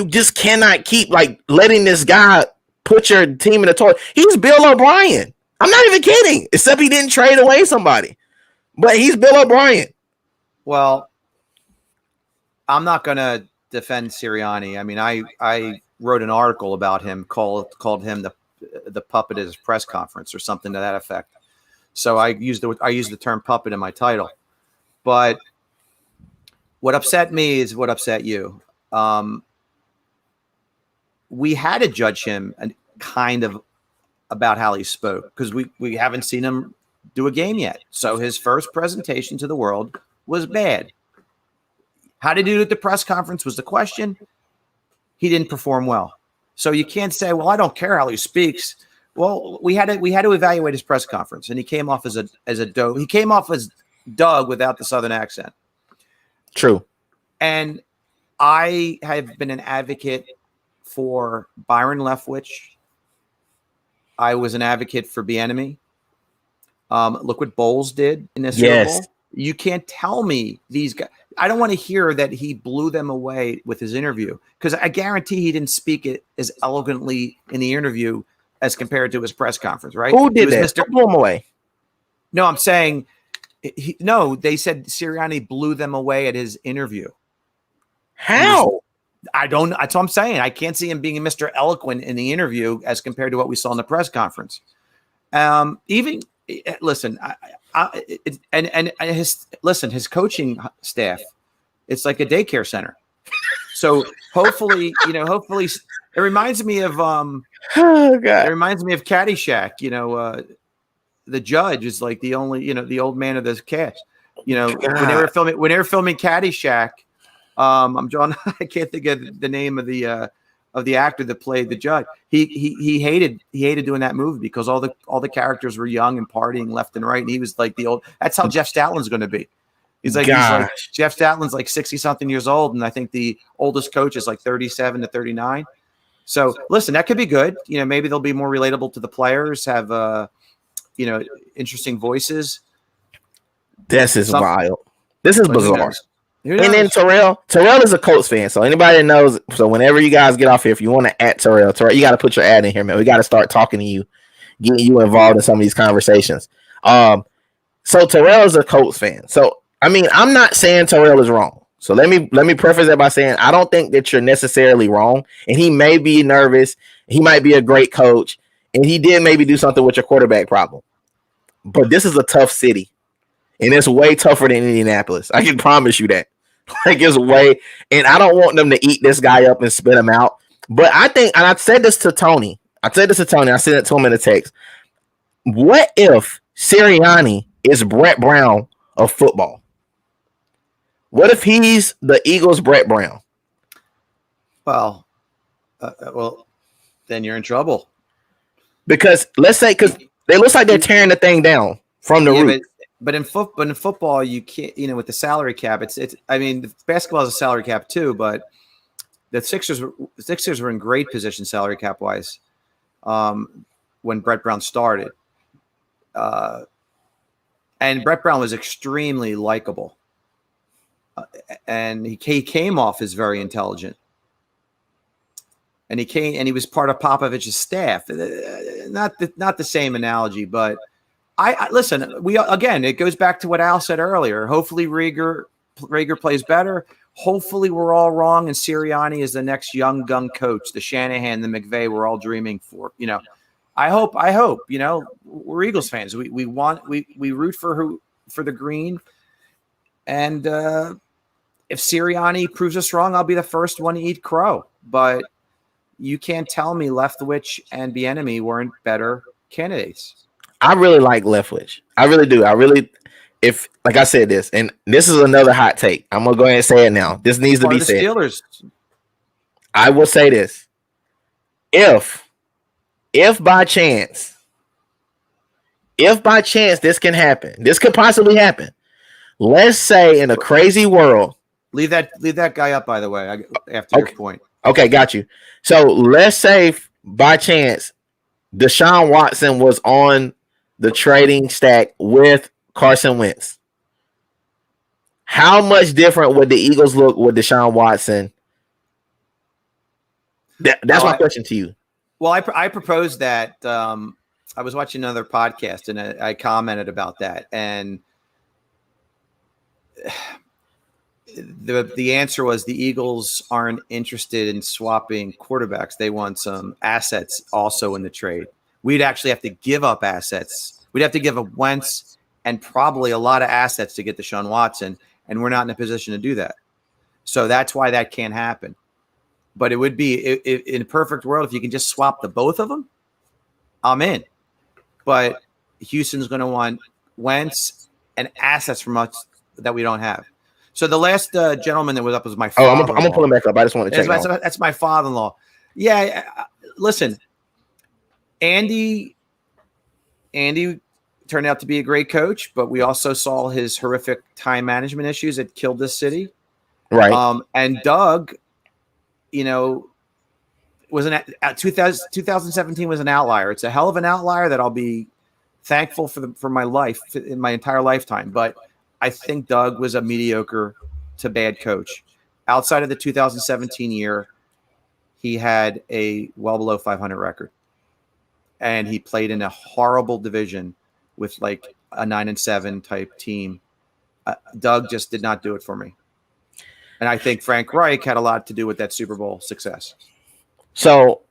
just cannot keep like letting this guy put your team in the toilet. He's Bill O'Brien. I'm not even kidding, except he didn't trade away somebody. But he's Bill O'Brien. Well, I'm not going to defend Sirianni. I mean, I wrote an article about him called him the puppet at his press conference or something to that effect. So I used the term puppet in my title. But what upset me is what upset you. We had to judge him kind of about how he spoke because we haven't seen him do a game yet. So his first presentation to the world was bad. How did he do at the press conference was the question. He didn't perform well. So you can't say, well, I don't care how he speaks. Well, we had to evaluate his press conference, and he came off as a Doug. He came off as Doug without the Southern accent. True. And I have been an advocate for Byron Leftwich. I was an advocate for Bieniemy. Look what Bowles did in this Super Bowl. You can't tell me these guys. I don't want to hear that he blew them away with his interview because I guarantee he didn't speak it as elegantly in the interview as compared to his press conference, right? Who did that? Who blew him away? No, I'm saying they said Sirianni blew them away at his interview. How? That's what I'm saying. I can't see him being Mr. Eloquent in the interview as compared to what we saw in the press conference. Listen, his coaching staff, it's like a daycare center. So hopefully it reminds me of it reminds me of Caddyshack. The judge is like the only the old man of this cast. When they were filming Caddyshack, I'm John. I can't think of the name of the actor that played the judge. He hated doing that movie because all the characters were young and partying left and right, and he was like the old. That's how Jeff Statlin's going to be. He's like Jeff Statlin's like 60 something years old, and I think the oldest coach is like 37 to 39. So listen, that could be good. Maybe they'll be more relatable to the players. Have interesting voices. This is wild. This is bizarre. And then Terrell is a Colts fan. So anybody that knows, so whenever you guys get off here, if you want to at Terrell, you got to put your ad in here, man. We got to start talking to you, getting you involved in some of these conversations. So Terrell is a Colts fan. So I mean, I'm not saying Terrell is wrong. So let me preface that by saying I don't think that you're necessarily wrong. And he may be nervous. He might be a great coach, and he did maybe do something with your quarterback problem. But this is a tough city, and it's way tougher than Indianapolis. I can promise you that. Like it's way, and I don't want them to eat this guy up and spit him out. But I think, and I said this to Tony. I sent it to him in a text. What if Sirianni is Brett Brown of football? What if he's the Eagles' Brett Brown? Well, then you're in trouble. Because let's say, because it looks like they're tearing the thing down from the root. But in football, you can't. With the salary cap, it's. I mean, basketball has a salary cap too, but the Sixers were in great position salary cap wise when Brett Brown started, and Brett Brown was extremely likable, and he came off as very intelligent, and he was part of Popovich's staff. Not the same analogy, but. I listen. It goes back to what Al said earlier. Hopefully, Rager plays better. Hopefully, we're all wrong, and Sirianni is the next young gun coach, the Shanahan, the McVay we're all dreaming for. I hope. We're Eagles fans. We root for the green, and if Sirianni proves us wrong, I'll be the first one to eat crow. But you can't tell me Leftwich and Bieniemy weren't better candidates. I really like Leftwich. I really do. If like I said this, and this is another hot take. I'm gonna go ahead and say it now. This needs to be said. Steelers. I will say this. If by chance this can happen, this could possibly happen. Let's say in a crazy world. Leave that guy up, by the way, after your point. Okay, got you. So let's say by chance Deshaun Watson was on the trading stack with Carson Wentz. How much different would the Eagles look with Deshaun Watson? That's my question to you. Well, I proposed that. I was watching another podcast and I commented about that, and the answer was the Eagles aren't interested in swapping quarterbacks. They want some assets also in the trade. We'd actually have to give up assets. We'd have to give up Wentz and probably a lot of assets to get Deshaun Watson, and we're not in a position to do that. So that's why that can't happen. But it would be in a perfect world if you can just swap the both of them. I'm in. But Houston's going to want Wentz and assets from us that we don't have. So the last gentleman that was up was my father. I'm going to pull him back up. I just want to check. That's my father-in-law. Yeah, listen, Andy turned out to be a great coach, but we also saw his horrific time management issues that killed this city. Right. And Doug, was 2017 was an outlier. It's a hell of an outlier that I'll be thankful for my life, in my entire lifetime. But I think Doug was a mediocre to bad coach. Outside of the 2017 year, he had a well below 500 record, and he played in a horrible division with like a 9-7 type team. Doug just did not do it for me. And I think Frank Reich had a lot to do with that Super Bowl success. So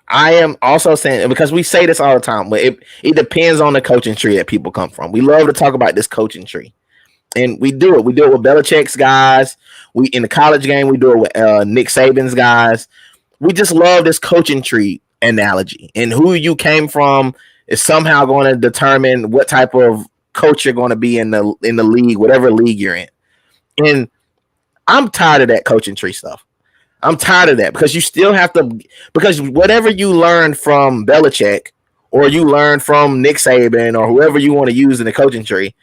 I am also saying, because we say this all the time, but it depends on the coaching tree that people come from. We love to talk about this coaching tree, and we do it. We do it with Belichick's guys. We in the college game, we do it with Nick Saban's guys. We just love this coaching tree analogy, and who you came from is somehow going to determine what type of coach you're going to be in the league, whatever league you're in. And I'm tired of that coaching tree stuff. I'm tired of that because you still have to, because whatever you learn from Belichick or you learn from Nick Saban or whoever you want to use in the coaching tree,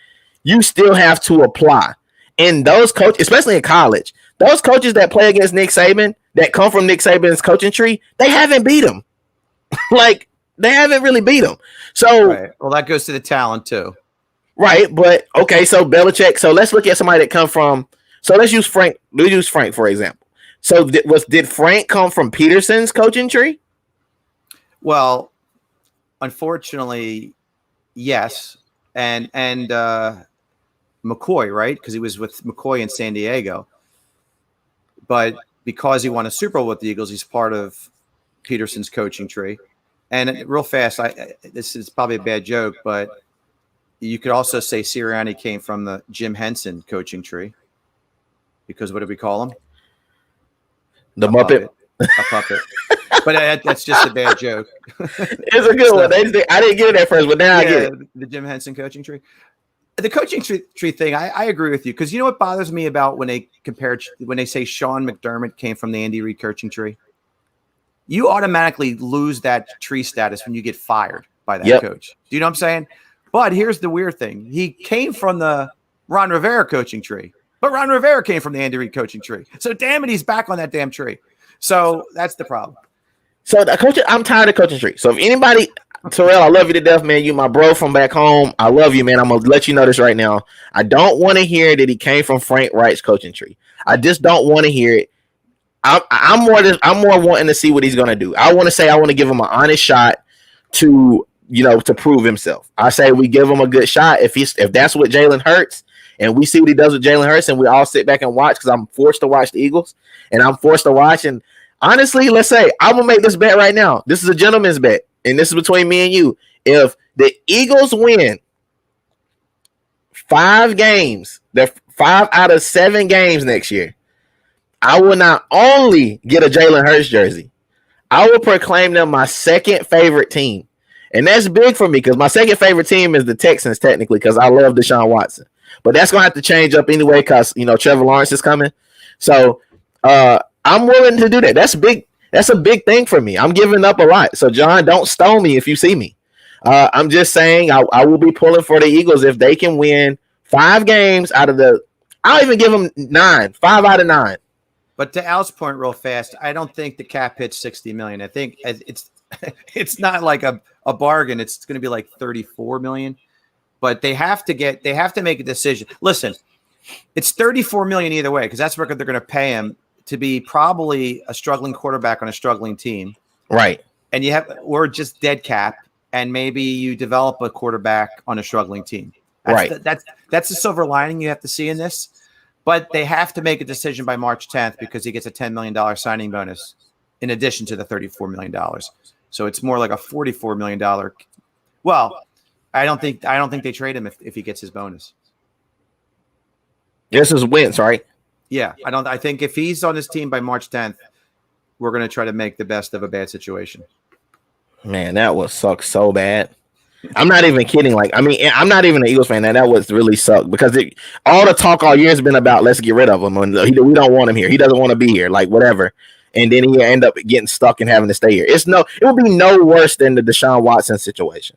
you still have to apply. And those coaches, especially in college, those coaches that play against Nick Saban, that come from Nick Saban's coaching tree, they haven't beat him. Like, they haven't really beat him. So, right. Well, that goes to the talent too. Right. But okay, so Belichick, so let's look at somebody that come from, so let's use Frank for example. So did Frank come from Peterson's coaching tree? Well, unfortunately, yes. And McCoy, right? Because he was with McCoy in San Diego. But because he won a Super Bowl with the Eagles, he's part of Peterson's coaching tree. And real fast, this is probably a bad joke, but you could also say Sirianni came from the Jim Henson coaching tree. Because what did we call him? The Muppet. A puppet. But that's just a bad joke. It's a good one. I didn't get it at first, but now I get it. The Jim Henson coaching tree. The coaching tree thing, I agree with you. Because you know what bothers me about when they say Sean McDermott came from the Andy Reid coaching tree? You automatically lose that tree status when you get fired by that coach. Do you know what I'm saying? But here's the weird thing. He came from the Ron Rivera coaching tree. But Ron Rivera came from the Andy Reid coaching tree. So damn it, he's back on that damn tree. So that's the problem. So I'm tired of coaching tree. So if anybody, Terrell, I love you to death, man. You my bro from back home. I love you, man. I'm gonna let you know this right now. I don't want to hear that he came from Frank Reich's coaching tree. I just don't want to hear it. I'm more wanting to see what he's gonna do. I want to give him an honest shot to prove himself. I say we give him a good shot. If that's what Jalen Hurts. And we see what he does with Jalen Hurts, and we all sit back and watch because I'm forced to watch the Eagles, and I'm forced to watch. And honestly, let's say I'm going to make this bet right now. This is a gentleman's bet, and this is between me and you. If the Eagles win 5 games, they're 5 out of 7 games next year, I will not only get a Jalen Hurts jersey, I will proclaim them my second favorite team. And that's big for me because my second favorite team is the Texans, technically, because I love Deshaun Watson. But that's going to have to change up anyway because, Trevor Lawrence is coming. So I'm willing to do that. That's big. That's a big thing for me. I'm giving up a lot. So John, don't stone me if you see me. I'm just saying I will be pulling for the Eagles if they can win 5 games out of the. I'll even give them 9, 5 out of 9. But to Al's point, real fast, I don't think the cap hits $60 million. I think it's not like a bargain. It's going to be like $34 million. But they have to make a decision. Listen, it's $34 million either way because that's what they're going to pay him to be probably a struggling quarterback on a struggling team. Right. And we're just dead cap, and maybe you develop a quarterback on a struggling team. That's the silver lining you have to see in this. But they have to make a decision by March 10th because he gets a $10 million signing bonus in addition to the $34 million. So it's more like a $44 million. Well, I don't think they trade him if he gets his bonus. This is Wentz, right? Yeah, I think if he's on this team by March 10th, we're going to try to make the best of a bad situation. Man, that would suck so bad. I'm not even kidding. I'm not even an Eagles fan. That would really suck because all the talk all year has been about let's get rid of him. And we don't want him here. He doesn't want to be here. Like whatever. And then he end up getting stuck and having to stay here. It will be no worse than the Deshaun Watson situation.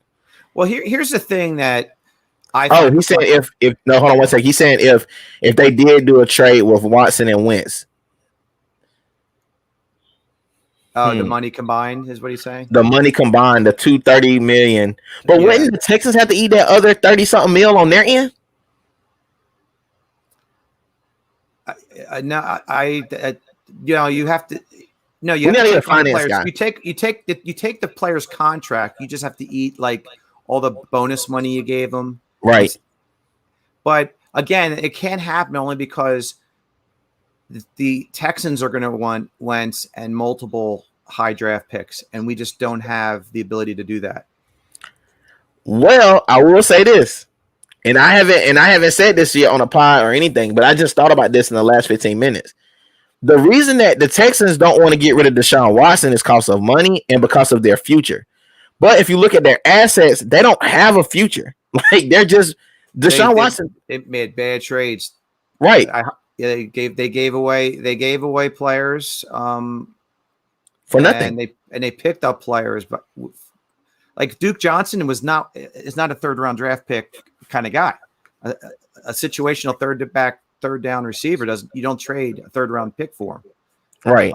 Well, here's the thing that he said if no, hold on one second. He's saying if they did do a trade with Watson and Wentz. The money combined is what he's saying. The money combined, the $230 million. But wouldn't the Texans have to eat that other 30-something mil on their end? You have to. No, you have to take finance guy. You take the player's contract. You just have to eat like all the bonus money you gave them. Right. But again, it can't happen only because the Texans are going to want Wentz and multiple high draft picks, and we just don't have the ability to do that. Well, I will say this, and I haven't said this yet on a pod or anything, but I just thought about this in the last 15 minutes. The reason that the Texans don't want to get rid of Deshaun Watson is because of money and because of their future. But if you look at their assets, they don't have a future. Like they're just Deshaun Watson. They made bad trades, right? They gave away players for nothing, and they picked up players, but like Duke Johnson is not a third round draft pick kind of guy. A situational third down receiver you don't trade a third round pick for him, right?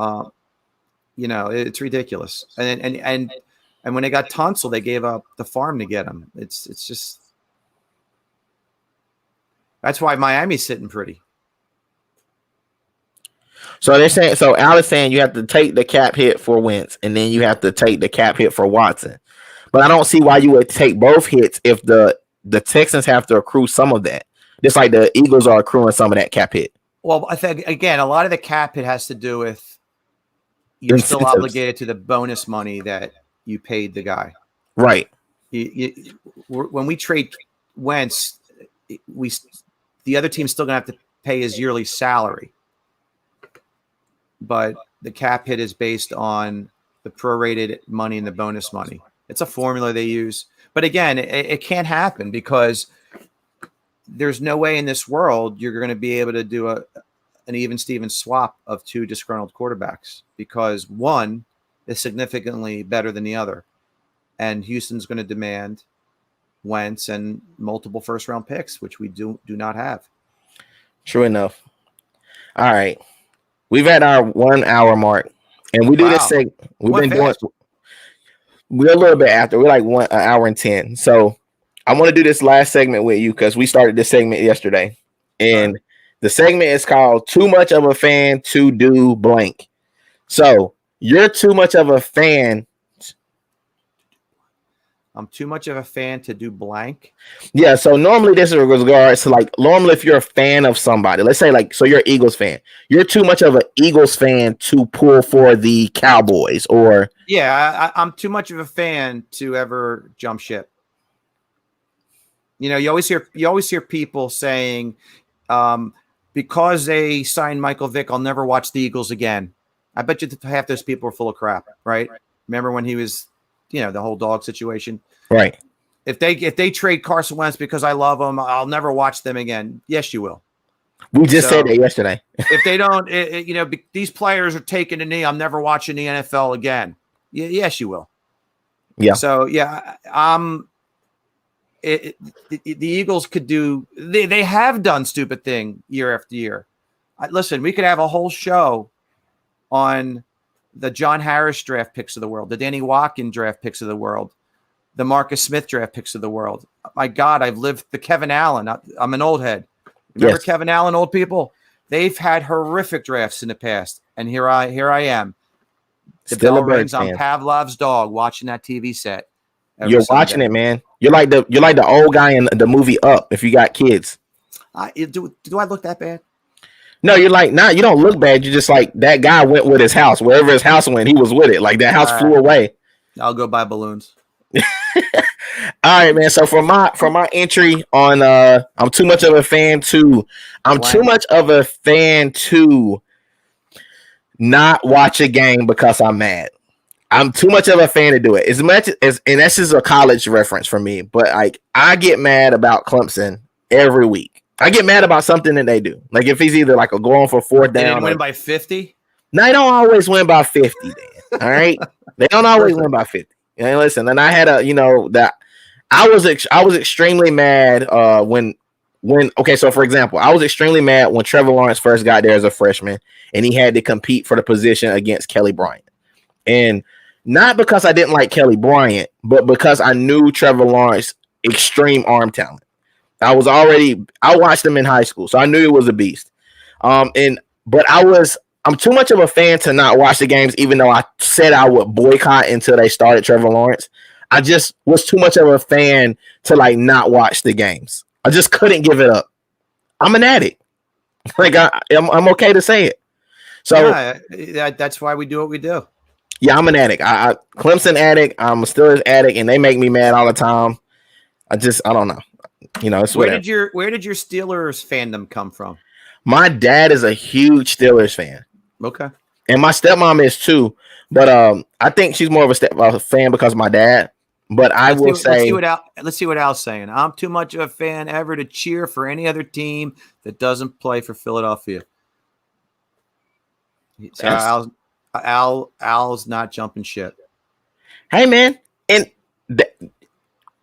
It's ridiculous. And when they got Tunsil, they gave up the farm to get him. It's just that's why Miami's sitting pretty. So they're saying, Al is saying you have to take the cap hit for Wentz, and then you have to take the cap hit for Watson. But I don't see why you would take both hits if the Texans have to accrue some of that, just like the Eagles are accruing some of that cap hit. Well, I think again, a lot of the cap hit has to do with you're still obligated to the bonus money that you paid the guy. Right. When we trade Wentz, the other team's still going to have to pay his yearly salary. But the cap hit is based on the prorated money and the bonus money. It's a formula they use. But again, it can't happen because there's no way in this world you're going to be able to do an even Steven swap of 2 disgruntled quarterbacks because one is significantly better than the other. And Houston's going to demand Wentz and multiple first-round picks, which we do not have. True enough. All right. We've had our 1 hour mark, and we do this thing. We're a little bit after. We're like 1 hour and 10. So I want to do this last segment with you because we started this segment yesterday, and the segment is called "Too Much of a Fan to Do Blank." So you're too much of a fan. I'm too much of a fan to do blank. Yeah, so normally this is in regards to normally if you're a fan of somebody, let's say so you're an Eagles fan. You're too much of an Eagles fan to pull for the Cowboys or I'm too much of a fan to ever jump ship. You always hear people saying because they signed Michael Vick, I'll never watch the Eagles again. I bet you half those people are full of crap, right? Remember when he was the whole dog situation. Right. If they trade Carson Wentz because I love him, I'll never watch them again. Yes, you will. We just said that yesterday. If they don't, these players are taking a knee. I'm never watching the NFL again. Yes, you will. Yeah. So the Eagles could do. They have done stupid thing year after year. Listen, we could have a whole show on the John Harris draft picks of the world, the Danny Watkins draft picks of the world, the Marcus Smith draft picks of the world. My God, I've lived the Kevin Allen. I'm an old head. Remember Kevin Allen, old people? They've had horrific drafts in the past, and here I am. The Still bell a Birds rings on fan. Pavlov's dog, watching that TV set. You're watching it, man. You're like the old guy in the movie Up. If you got kids, do I look that bad? No, you're like, nah, you don't look bad. You're just like that guy went with his house. Wherever his house went, he was with it. Like that house flew away. I'll go buy balloons. All right, man. So for my entry on I'm too much of a fan to not watch a game because I'm mad. I'm too much of a fan to do it. As much as, and this is a college reference for me, but like I get mad about Clemson every week. I get mad about something that they do. Like if he's either like going for fourth down. They didn't win by 50? No, they don't always win by 50, Dan. All right. They don't always win by 50. And listen, and I had that I was extremely mad when okay, so for example, I was extremely mad when Trevor Lawrence first got there as a freshman and he had to compete for the position against Kelly Bryant. And not because I didn't like Kelly Bryant, but because I knew Trevor Lawrence extreme arm talent. I watched him in high school, so I knew he was a beast. But I'm too much of a fan to not watch the games, even though I said I would boycott until they started Trevor Lawrence. I just was too much of a fan to like not watch the games. I just couldn't give it up. I'm an addict. Like I'm okay to say it. So that's why we do what we do. Yeah, I'm an addict. I Clemson addict. I'm a Steelers addict, and they make me mad all the time. I don't know. It's where whatever. Where did your Steelers fandom come from? My dad is a huge Steelers fan. Okay. And my stepmom is too, but I think she's more of a fan because of my dad. But let's see what Al's saying. I'm too much of a fan ever to cheer for any other team that doesn't play for Philadelphia. So Al's not jumping shit. Hey man, and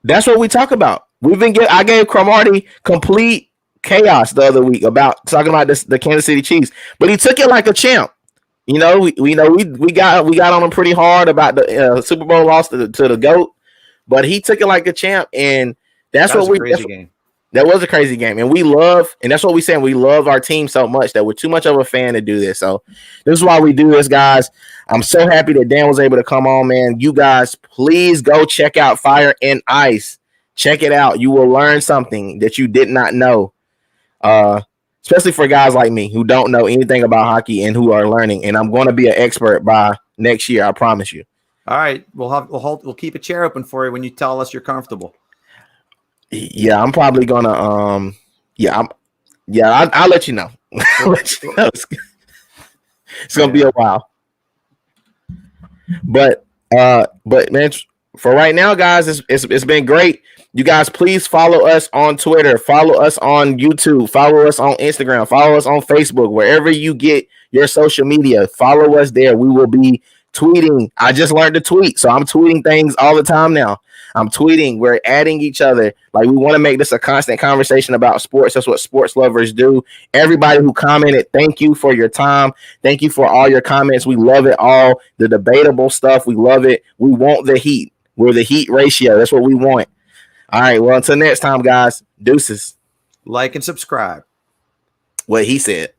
that's what we talk about. I gave Cromartie complete chaos the other week about talking about the Kansas City Chiefs, but he took it like a champ. We got on him pretty hard about the Super Bowl loss to the GOAT, but he took it like a champ, and that was a crazy game, and that's what we saying. We love our team so much that we're too much of a fan to do this. So this is why we do this, guys. I'm so happy that Dan was able to come on, man. You guys, please go check out Fire and Ice. Check it out. You will learn something that you did not know. Especially for guys like me who don't know anything about hockey and who are learning. And I'm going to be an expert by next year. I promise you. All right. We'll keep a chair open for you when you tell us you're comfortable. Yeah, I'm probably going to, I'll let you know. It's going to be a while. But man, for right now, guys, it's been great. You guys, please follow us on Twitter, follow us on YouTube, follow us on Instagram, follow us on Facebook, wherever you get your social media. Follow us there. We will be tweeting. I just learned to tweet, so I'm tweeting things all the time now. I'm tweeting. We're adding each other. Like, we want to make this a constant conversation about sports. That's what sports lovers do. Everybody who commented, thank you for your time. Thank you for all your comments. We love it all. The debatable stuff, we love it. We want the heat. We're the heat ratio. That's what we want. All right. Well, until next time, guys. Deuces. Like and subscribe. What he said.